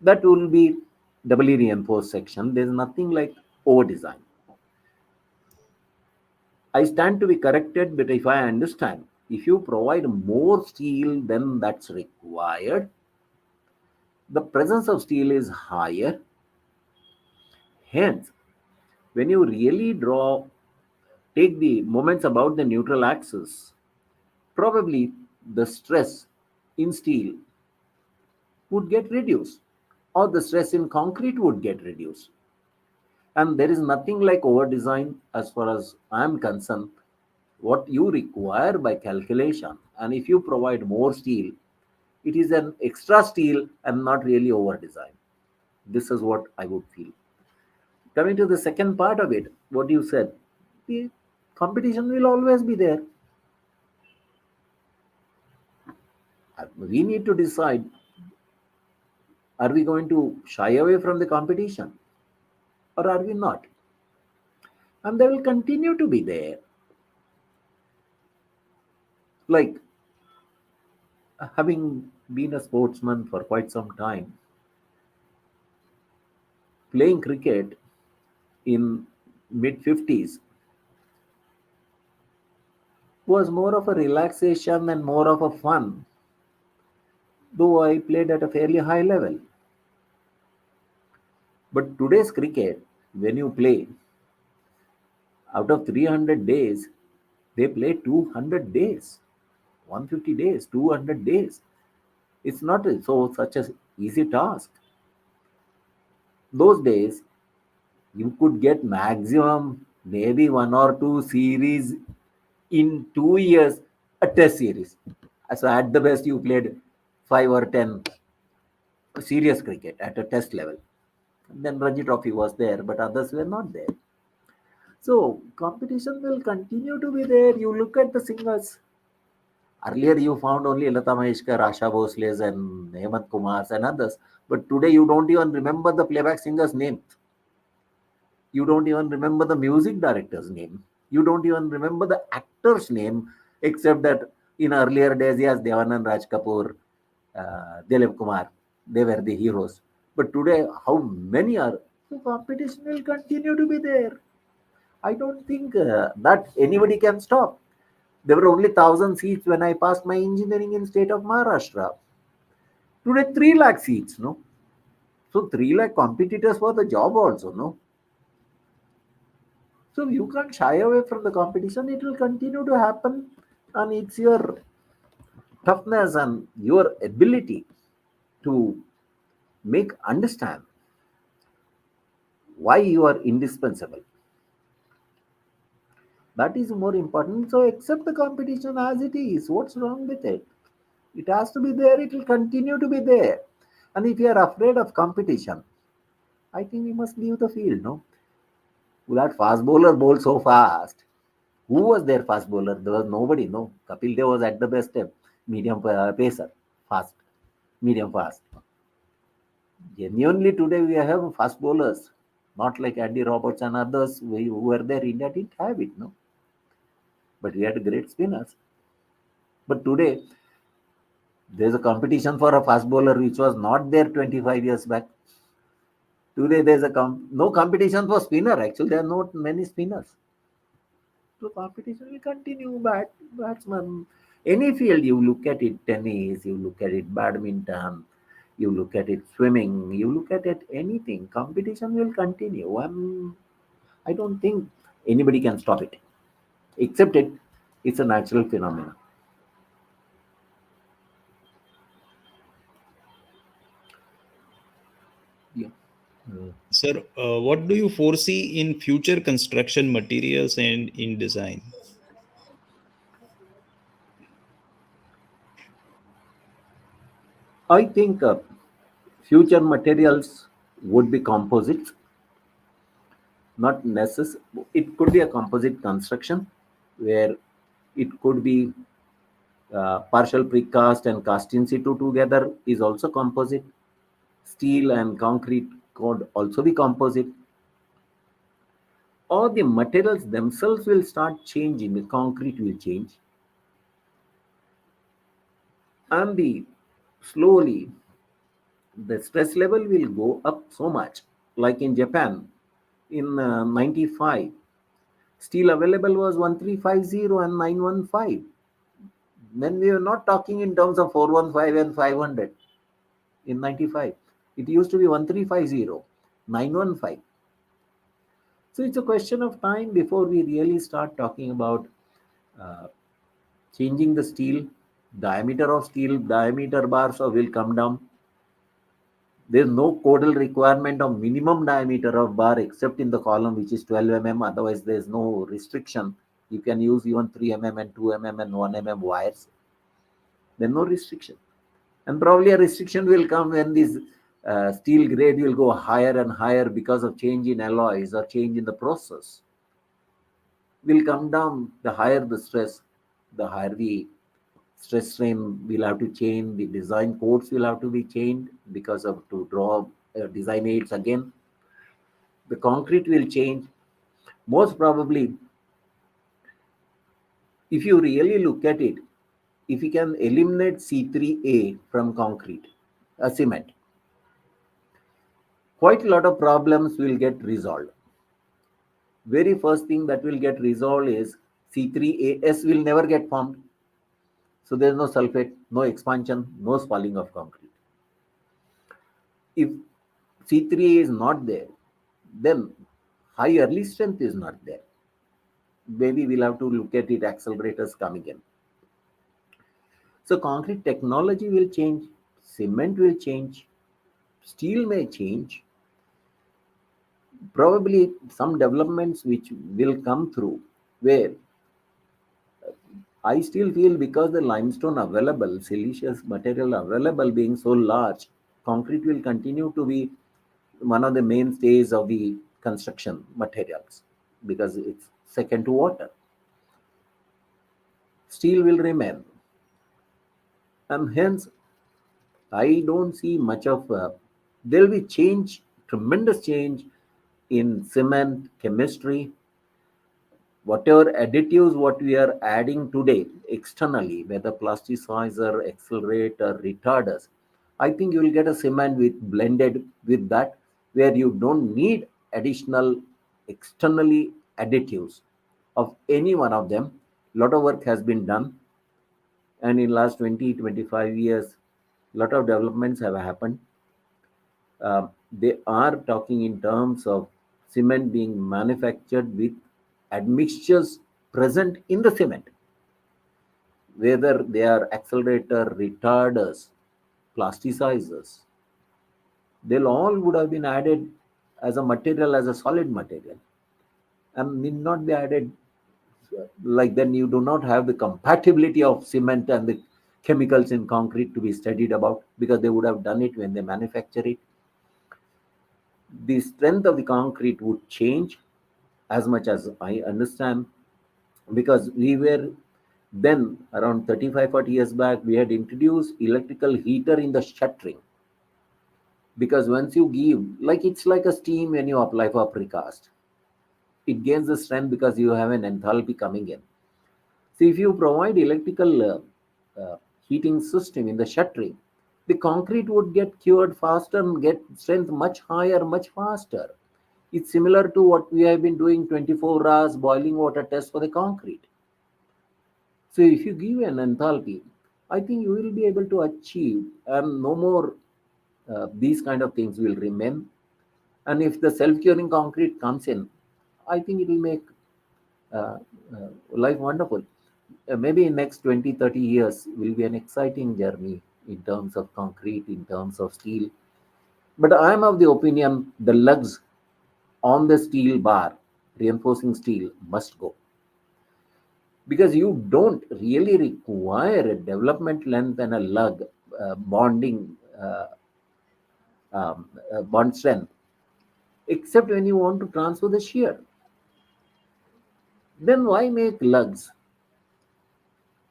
That will be doubly reinforced section. There's nothing like over design. I stand to be corrected, but if I understand, if you provide more steel than that's required, the presence of steel is higher. Hence, when you really take the moments about the neutral axis, probably the stress in steel would get reduced, or the stress in concrete would get reduced. And there is nothing like over design as far as I am concerned. What you require by calculation, and if you provide more steel, it is an extra steel and not really over design. This is what I would feel. Coming to the second part of it, what you said, the competition will always be there. We need to decide, are we going to shy away from the competition or are we not? And they will continue to be there. Like, having been a sportsman for quite some time, playing cricket in mid 50s was more of a relaxation and more of a fun, though I played at a fairly high level. But today's cricket, when you play, out of 300 days, they play 200 days, 150 days, 200 days. It's not such a easy task. Those days, you could get maximum maybe one or two series in 2 years, a test series. So at the best, you played 5 or 10 serious cricket at a test level. Then Ranji Trophy was there, but others were not there. So competition will continue to be there. You look at the singers. Earlier, you found only Lata Mangeshkar, Asha Bhosle's, and Hemant Kumar's and others. But today, you don't even remember the playback singer's name. You don't even remember the music director's name. You don't even remember the actor's name, except that in earlier days, yes, Devanand Raj Kapoor, Dilip Kumar, they were the heroes. But today, how many are? So competition will continue to be there. I don't think that anybody can stop. There were only 1,000 seats when I passed my engineering in state of Maharashtra. Today, 3 lakh seats, no? So 3 lakh competitors for the job also, no? So you can't shy away from the competition. It will continue to happen, and it's your toughness and your ability to make understand why you are indispensable. That is more important. So accept the competition as it is. What's wrong with it? It has to be there. It will continue to be there. And if you are afraid of competition, I think we must leave the field. No, that fast bowler bowled so fast. Who was their fast bowler? There was nobody. No, Kapil Dev was at the best medium pacer, fast, medium fast. Genuinely, today we have fast bowlers, not like Andy Roberts and others who were there. India didn't have it. No, but we had great spinners. But today, there's a competition for a fast bowler which was not there 25 years back. Today, there's no competition for spinner. Actually, there are not many spinners. So competition will continue. Batsman, any field you look at it, tennis, you look at it, badminton, you look at it, swimming, you look at it, anything. Competition will continue. I don't think anybody can stop it, except it's a natural phenomenon. Yeah. Sir, what do you foresee in future construction materials and in design? I think future materials would be composites, not necessary. It could be a composite construction where it could be partial precast and cast in situ together is also composite. Steel and concrete could also be composite. Or the materials themselves will start changing. The concrete will change, and the slowly the stress level will go up so much. Like in Japan, in 95, steel available was 1350 and 915. Then we were not talking in terms of 415 and 500 in 95. It used to be 1350, 915. So it's a question of time before we really start talking about uh, changing the steel. Diameter of steel, diameter bars will come down. There's no codal requirement of minimum diameter of bar except in the column which is 12 mm. Otherwise, there's no restriction. You can use even 3 mm and 2 mm and 1 mm wires. There's no restriction. And probably a restriction will come when this steel grade will go higher and higher because of change in alloys or change in the process. Will come down. The higher the stress, the higher the stress strain will have to change. The design codes will have to be changed because of to draw design aids again. The concrete will change. Most probably, if you really look at it, if you can eliminate C3A from concrete, a cement, quite a lot of problems will get resolved. Very first thing that will get resolved is C3AS will never get formed. So there's no sulfate, no expansion, no spalling of concrete. If C3A is not there, then high early strength is not there. Maybe we'll have to look at it, accelerators coming in. So concrete technology will change. Cement will change, steel may change, probably some developments which will come through where I still feel because the limestone available, siliceous material available being so large, concrete will continue to be one of the mainstays of the construction materials because it's second to water. Steel will remain, and hence I don't see much of there will be change, tremendous change in cement chemistry, whatever additives what we are adding today externally, whether plasticizer, accelerator, retarders, I think you will get a cement with blended with that, where you don't need additional externally additives of any one of them. A lot of work has been done, and in last 20-25 years, a lot of developments have happened. They are talking in terms of cement being manufactured with admixtures present in the cement, whether they are accelerator, retarders, plasticizers, they'll all would have been added as a material, as a solid material, and need not be added like then you do not have the compatibility of cement and the chemicals in concrete to be studied about because they would have done it when they manufacture it. The strength of the concrete would change as much as I understand, because we were then around 35-40 years back, we had introduced electrical heater in the shuttering, because once you give, like it's like a steam when you apply for precast, it gains the strength because you have an enthalpy coming in. So if you provide electrical heating system in the shuttering, the concrete would get cured faster and get strength much higher, much faster. It's similar to what we have been doing 24 hours boiling water test for the concrete. So if you give an enthalpy, I think you will be able to achieve, and no more these kind of things will remain. And if the self-curing concrete comes in, I think it will make uh, life wonderful. Maybe in next 20-30 years will be an exciting journey in terms of concrete, in terms of steel. But I am of the opinion the lugs on the steel bar, reinforcing steel, must go, because you don't really require a development length and a lug bonding bond strength, except when you want to transfer the shear. Then why make lugs?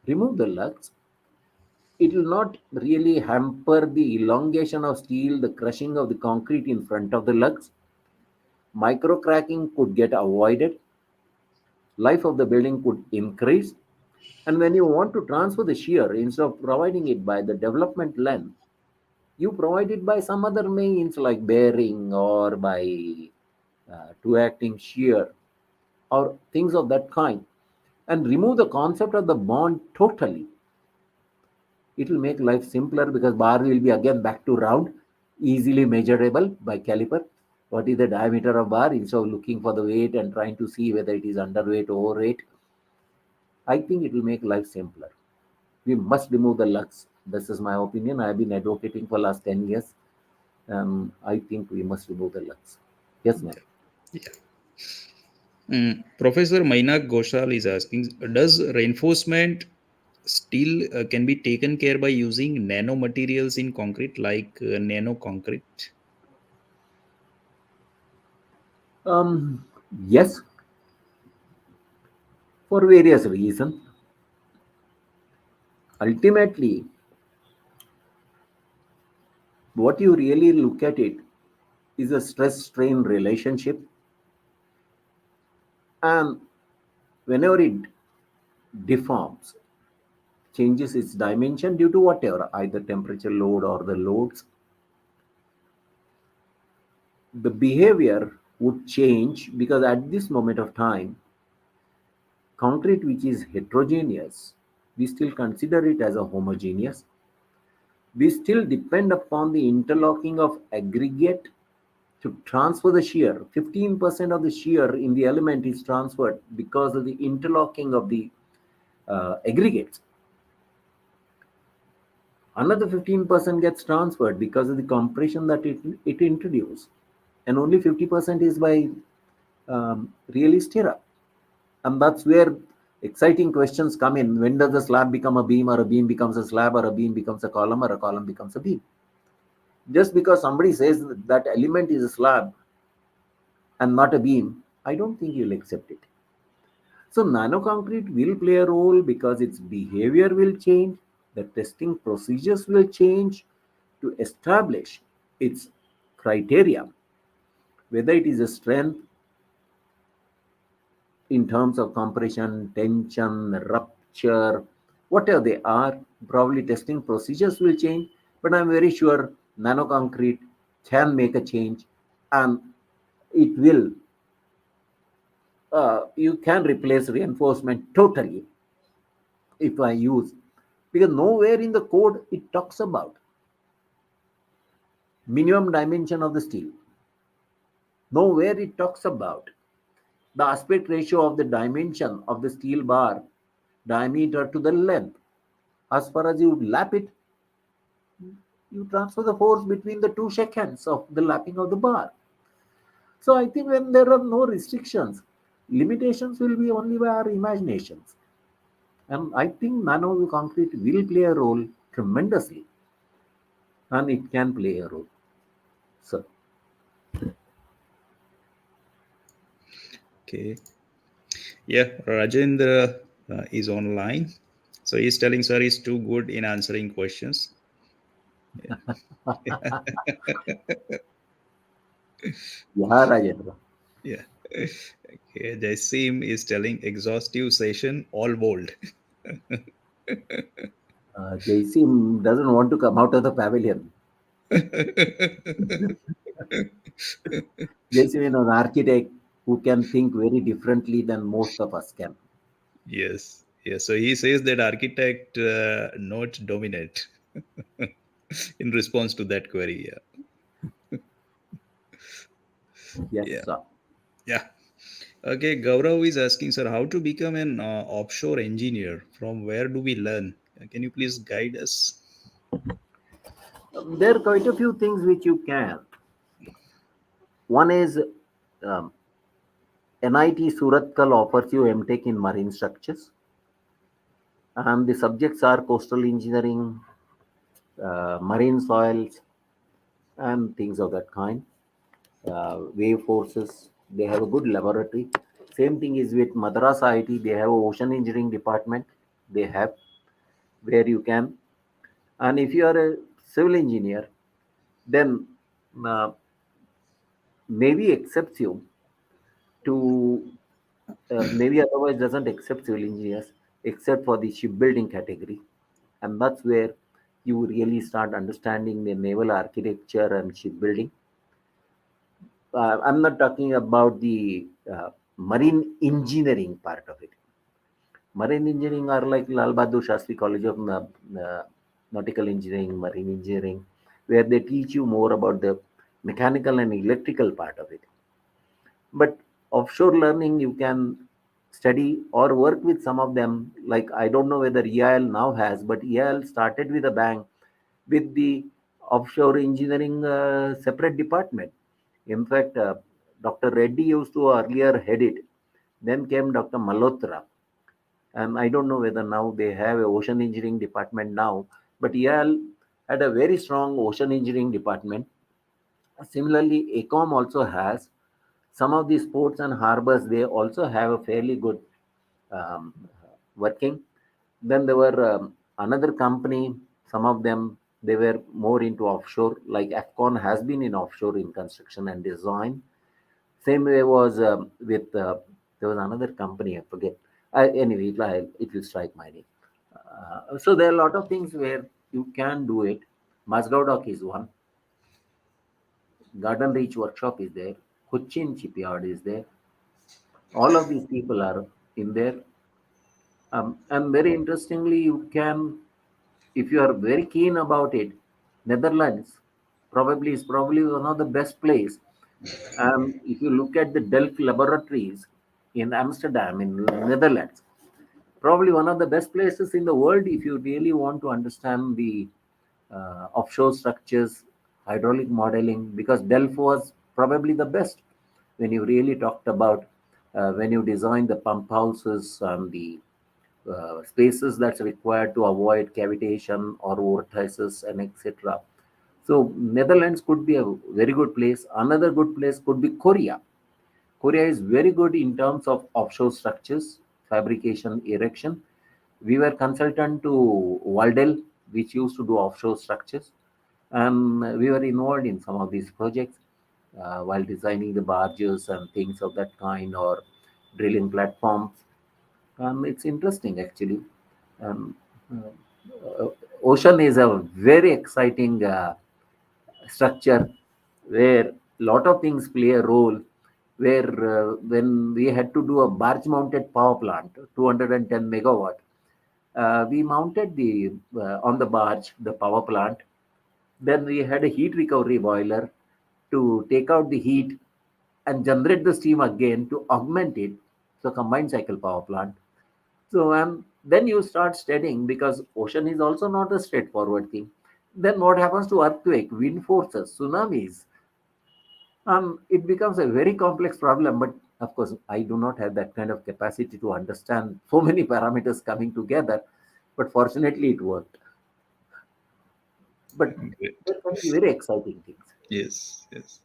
Remove the lugs. It will not really hamper the elongation of steel, the crushing of the concrete in front of the lugs. Micro cracking could get avoided. Life of the building could increase. And when you want to transfer the shear, instead of providing it by the development length, you provide it by some other means like bearing or by two acting shear or things of that kind, and remove the concept of the bond totally. It will make life simpler because bar will be again back to round, easily measurable by caliper. What is the diameter of bar, instead of looking for the weight and trying to see whether it is underweight or overweight? I think it will make life simpler. We must remove the lux. This is my opinion. I have been advocating for last 10 years. I think we must remove the lux. Yes, ma'am. Yeah. Professor Mainak Ghoshal is asking, does reinforcement still can be taken care by using nano materials in concrete like nano concrete? Yes, for various reasons. Ultimately, what you really look at it is a stress strain relationship, and whenever it deforms, changes its dimension due to whatever, either temperature load or the loads, the behavior would change, because at this moment of time, concrete which is heterogeneous, we still consider it as a homogeneous. We still depend upon the interlocking of aggregate to transfer the shear. 15% of the shear in the element is transferred because of the interlocking of the aggregates. Another 15% gets transferred because of the compression that it introduced. And only 50% is by really stirrup. And that's where exciting questions come in. When does a slab become a beam, or a beam becomes a slab, or a beam becomes a column, or a column becomes a beam? Just because somebody says that element is a slab and not a beam, I don't think you'll accept it. So nanoconcrete will play a role because its behavior will change, the testing procedures will change to establish its criteria, whether it is a strength in terms of compression, tension, rupture, whatever they are. Probably testing procedures will change, but I'm very sure nanoconcrete can make a change, and it will. You can replace reinforcement totally if I use, because nowhere in the code it talks about minimum dimension of the steel. Nowhere it talks about the aspect ratio of the dimension of the steel bar diameter to the length. As far as you lap it, you transfer the force between the two seconds of the lapping of the bar. So I think when there are no restrictions, limitations will be only by our imaginations. And I think nano concrete will play a role tremendously, and it can play a role. So Okay. Yeah, Rajendra is online. So he's telling sir he's too good in answering questions. yeah, Rajendra. Yeah. Okay. Jaisim is telling exhaustive session, all bold. JC doesn't want to come out of the pavilion. JC is an architect who can think very differently than most of us can. Yes. Yes. So he says that architect not dominate in response to that query. Yeah. Yes, Yeah. sir. Yeah. Okay. Gaurav is asking, sir, how to become an offshore engineer? From where do we learn? Can you please guide us? There are quite a few things which you can. One is um, NIT Surathkal offers you M.Tech in marine structures, and the subjects are coastal engineering, marine soils, and things of that kind. Wave forces. They have a good laboratory. Same thing is with Madras IIT. They have a ocean engineering department. They have where you can. And if you are a civil engineer, then uh, maybe accepts you to maybe otherwise doesn't accept civil engineers except for the shipbuilding category, and that's where you really start understanding the naval architecture and shipbuilding. I'm not talking about the marine engineering part of it. Marine engineering are like Lal Bahadur Shastri College of Nautical Engineering, Marine Engineering, where they teach you more about the mechanical and electrical part of it. But offshore learning, you can study or work with some of them. Like I don't know whether EIL now has, but EIL started with a bang with the offshore engineering separate department. In fact, Dr. Reddy used to earlier head it. Then came Dr. Malhotra, and I don't know whether now they have a ocean engineering department now. But EIL had a very strong ocean engineering department. Similarly, ACOM also has some of these ports and harbors. They also have a fairly good um, working. Then there were another company. Some of them they were more into offshore, like Afcon has been in offshore in construction and design. Same way was with there was another company I forget. Anyway, it will strike my name. So there are a lot of things where you can do it. Masgao Dock is one. Garden Reach Workshop is there. Cochin Shipyard is there. All of these people are in there. And very interestingly, you can, if you are very keen about it, Netherlands probably is probably one of the best place. If you look at the Delft laboratories in Amsterdam, in Netherlands, probably one of the best places in the world if you really want to understand the offshore structures, hydraulic modeling, because Delft was probably the best when you really talked about when you design the pump houses and the spaces that's required to avoid cavitation or vortices and etc. So Netherlands could be a very good place. Another good place could be Korea. Korea is very good in terms of offshore structures, fabrication, erection. We were consultant to Waldel, which used to do offshore structures, and we were involved in some of these projects while designing the barges and things of that kind, or drilling platforms. It's interesting actually. Um, uh, Ocean is a very exciting structure where a lot of things play a role. Where when we had to do a barge mounted power plant, 210 megawatt, we mounted the on the barge the power plant. Then we had a heat recovery boiler to take out the heat and generate the steam again to augment it. So combined cycle power plant. So then you start studying, because ocean is also not a straightforward thing. Then what happens to earthquake, wind forces, tsunamis? It becomes a very complex problem. But of course, I do not have that kind of capacity to understand so many parameters coming together. But fortunately, it worked. But Great. there can be very exciting things. Yes, yes.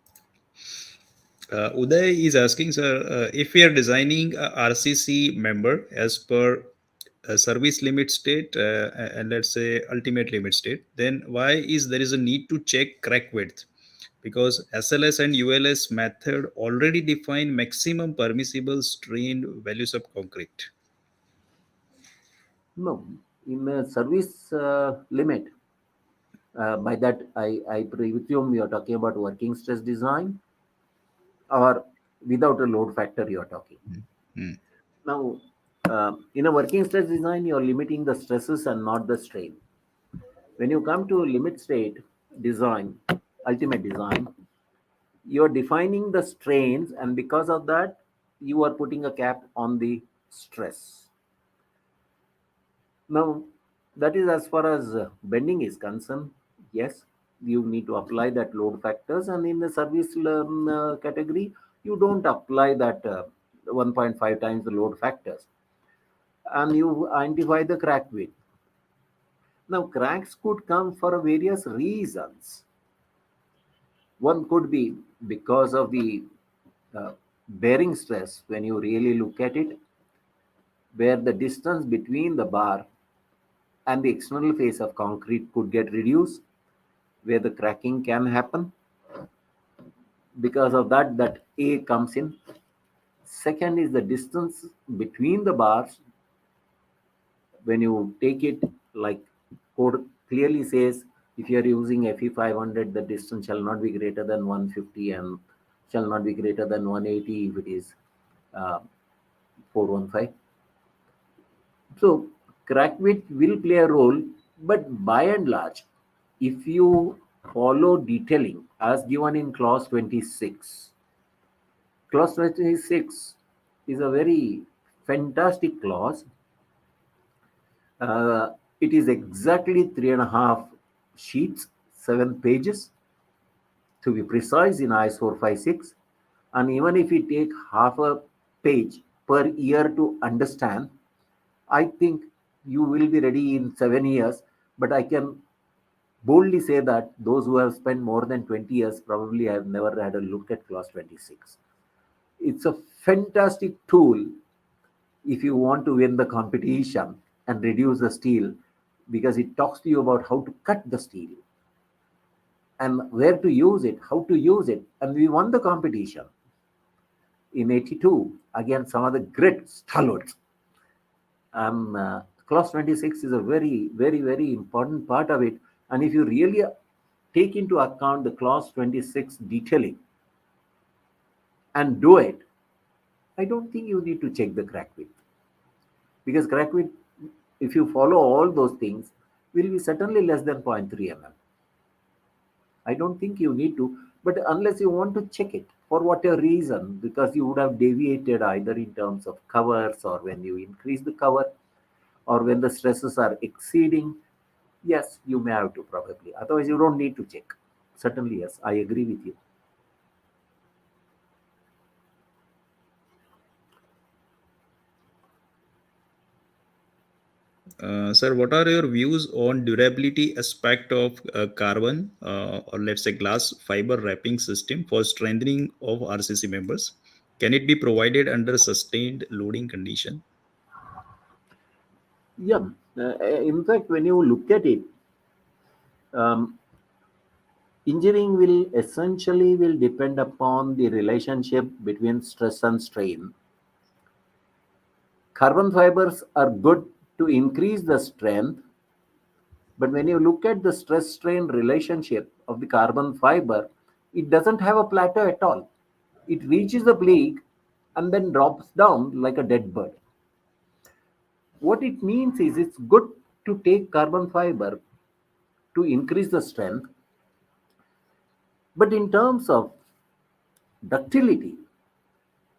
Uday is asking, sir, if we are designing a RCC member as per service limit state and let's say ultimate limit state, then why is there is a need to check crack width? Because SLS and ULS method already define maximum permissible strain values of concrete. No, in the service limit, by that I presume you're talking about working stress design, or without a load factor you're talking. Mm. Now, in a working stress design, you're limiting the stresses and not the strain. When you come to limit state design, ultimate design, you're defining the strains, and because of that, you are putting a cap on the stress. Now, that is as far as bending is concerned. Yes, you need to apply that load factors, and in the service category, you don't apply that 1.5 times the load factors, and you identify the crack width. Now, cracks could come for various reasons. One could be because of the bearing stress when you really look at it, where the distance between the bar and the external face of concrete could get reduced, where the cracking can happen. Because of that, that A comes in. Second is the distance between the bars. When you take it, like code clearly says, if you are using FE 500, the distance shall not be greater than 150 and shall not be greater than 180 if it is 415. So crack width will play a role, but by and large, if you follow detailing as given in clause 26, clause 26 is a very fantastic clause. It is exactly 3.5 sheets, 7 pages to be precise in IS 456. And even if we take half a page per year to understand, I think you will be ready in 7 years. But I can boldly say that those who have spent more than 20 years probably have never had a look at clause 26. It's a fantastic tool if you want to win the competition and reduce the steel, because it talks to you about how to cut the steel and where to use it, how to use it. And we won the competition in 82 against some of the great stalwarts. Clause 26 is a very, very, very important part of it. And if you really take into account the clause 26 detailing and do it, I don't think you need to check the crack width. Because crack width, if you follow all those things, will be certainly less than 0.3 mm. I don't think you need to, but unless you want to check it for whatever reason, because you would have deviated either in terms of covers, or when you increase the cover, or when the stresses are exceeding. Yes, you may have to probably. Otherwise, you don't need to check. Certainly, yes, I agree with you. Sir, what are your views on durability aspect of carbon or let's say glass fiber wrapping system for strengthening of RCC members? Can it be provided under sustained loading condition? Yeah, in fact, when you look at it, um, engineering will essentially will depend upon the relationship between stress and strain. Carbon fibers are good to increase the strength, but when you look at the stress strain relationship of the carbon fiber, it doesn't have a plateau at all. It reaches the peak and then drops down like a dead bird. What it means is it's good to take carbon fiber to increase the strength, but in terms of ductility,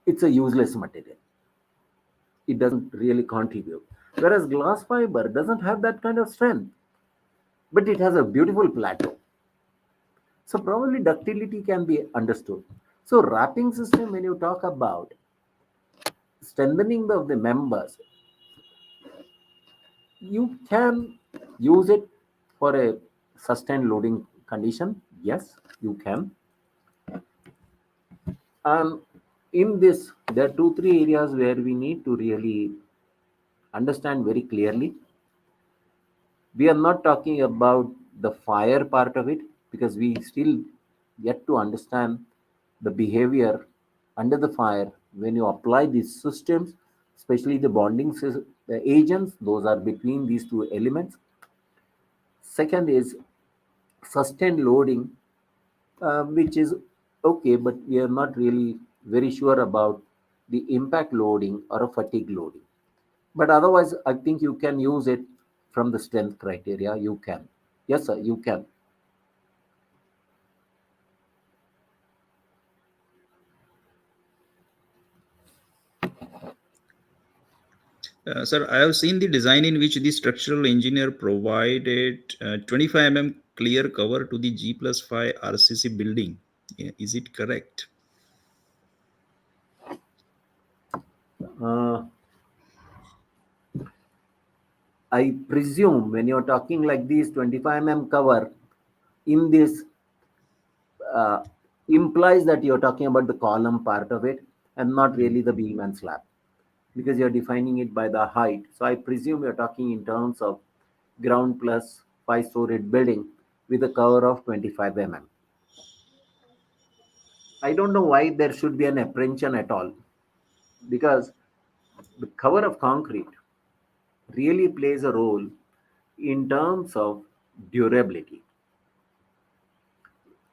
it's a useless material. It doesn't really contribute. Whereas glass fiber doesn't have that kind of strength, but it has a beautiful plateau. So probably ductility can be understood. So wrapping system, when you talk about strengthening of the members, you can use it for a sustained loading condition. Yes, you can. And in this, there are two, three areas where we need to really understand very clearly. We are not talking about the fire part of it because we still yet to understand the behavior under the fire when you apply these systems, especially the the agents, those are between these two elements. Second is sustained loading, which is okay, but we are not really very sure about the impact loading or a fatigue loading. But otherwise, I think you can use it from the strength criteria. You can. Yes, sir, you can. Sir, I have seen the design in which the structural engineer provided 25 clear cover to the G plus 5 RCC building. Yeah, is it correct? Uh, I presume when you're talking like this 25 cover in this uh, implies that you're talking about the column part of it and not really the beam and slab because you're defining it by the height. So I presume you're talking in terms of ground plus 5-storied building with a cover of 25 I don't know why there should be an apprehension at all because the cover of concrete really plays a role in terms of durability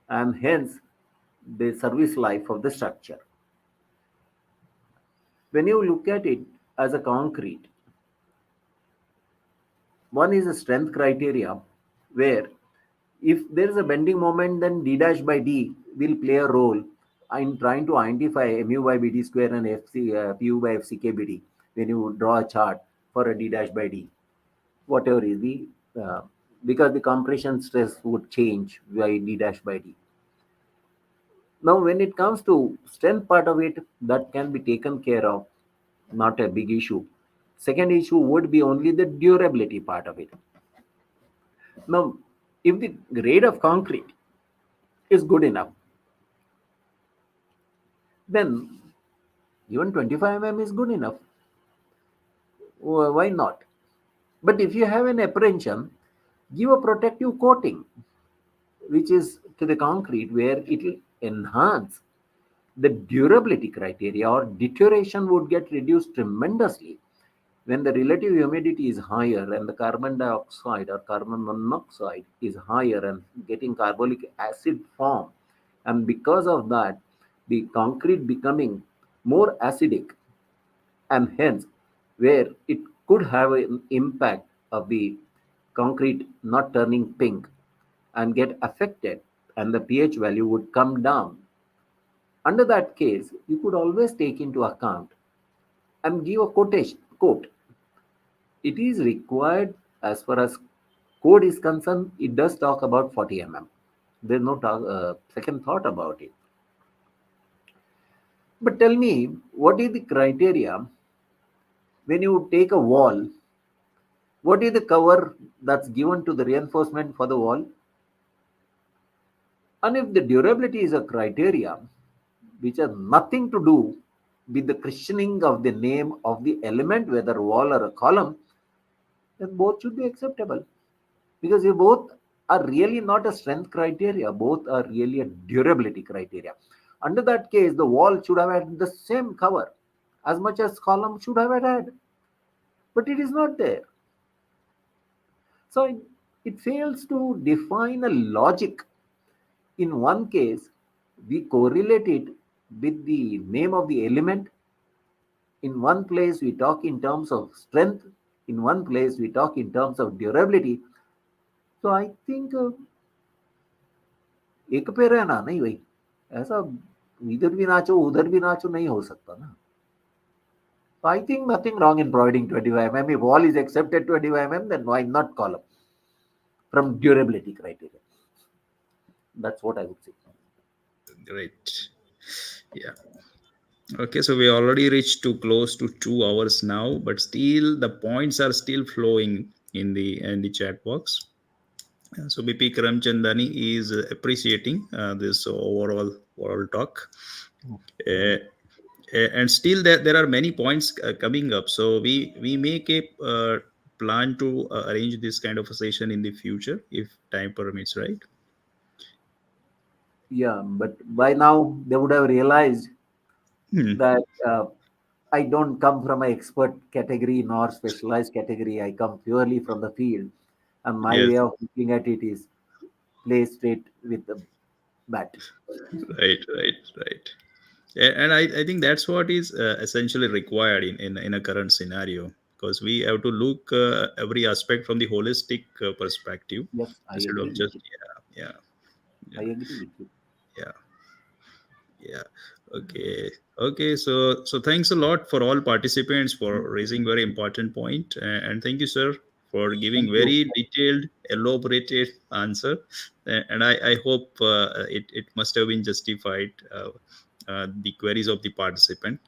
and hence the service life of the structure. When you look at it as a concrete, one is a strength criteria where if there is a bending moment, then d dash by d will play a role in trying to identify mu by bd square and pu by fckbd when you draw a chart for a d dash by d, whatever is the because the compression stress would change by d dash by d. Now, when it comes to strength part of it, that can be taken care of, not a big issue. Second issue would be only the durability part of it. Now, if the grade of concrete is good enough, then even 25 is good enough. Why not? But if you have an apprehension, give a protective coating, which is to the concrete, where it will enhance the durability criteria or deterioration would get reduced tremendously when the relative humidity is higher and the carbon dioxide or carbon monoxide is higher and getting carbonic acid form, and because of that the concrete becoming more acidic and hence where it could have an impact of the concrete not turning pink and get affected and the pH value would come down. Under that case, you could always take into account and give a quotation quote. It is required as far as code is concerned, it does talk about 40 mm. There's no second thought about it. But tell me, what is the criteria when you take a wall? What is the cover that's given to the reinforcement for the wall? And if the durability is a criteria which has nothing to do with the christening of the name of the element, whether wall or a column, then both should be acceptable. Because they both are really not a strength criteria, both are really a durability criteria. Under that case, the wall should have had the same cover as much as column should have had, but it is not there. So it fails to define a logic. In one case, we correlate it with the name of the element. In one place, we talk in terms of strength. In one place, we talk in terms of durability. So I think एक पे रहना नहीं भाई, ऐसा इधर भी नाचो उधर भी नाचो नहीं हो सकता ना. So I think nothing wrong in providing 25 mm. If wall is accepted 25 mm, then why not column from durability criteria? That's what I would say. Great. Yeah. Okay, so we already reached to close to 2 hours now, but still the points are still flowing in the chat box. So BP Karamchandani is appreciating this overall talk. Uh, and still there are many points coming up, so we make a plan to arrange this kind of a session in the future if time permits, right? Yeah, but by now they would have realized that I don't come from an expert category nor specialized category. I come purely from the field, and my Yes, way of looking at it is play straight with the bat. right. And I think that's what is essentially required in a current scenario, because we have to look every aspect from the holistic perspective Yes, I instead agree of with just you. yeah I agree with you. yeah yeah okay. So thanks a lot for all participants for raising very important point, and thank you, sir, for giving Thank you. very detailed elaborated answer. And I hope it must have been justified, the queries of the participant.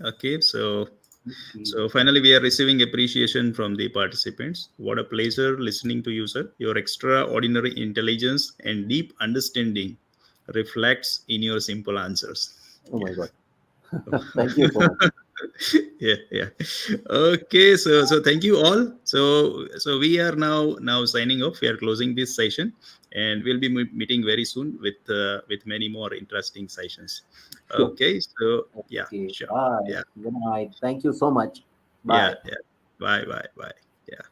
Okay, Okay. so finally we are receiving appreciation from the participants. What a pleasure listening to you, sir. Your extraordinary intelligence and deep understanding reflects in your simple answers. Oh my Yeah. God. Thank you so much. Yeah. Okay, so thank you all. So we are now signing off. We are closing this session, and we'll be meeting very soon with many more interesting sessions. Sure. Okay, so yeah, Okay. sure. Bye. Yeah, Good night. Thank you so much. yeah, Bye. yeah. Bye. Yeah.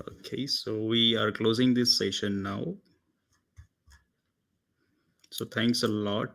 Okay, so we are closing this session now. So thanks a lot.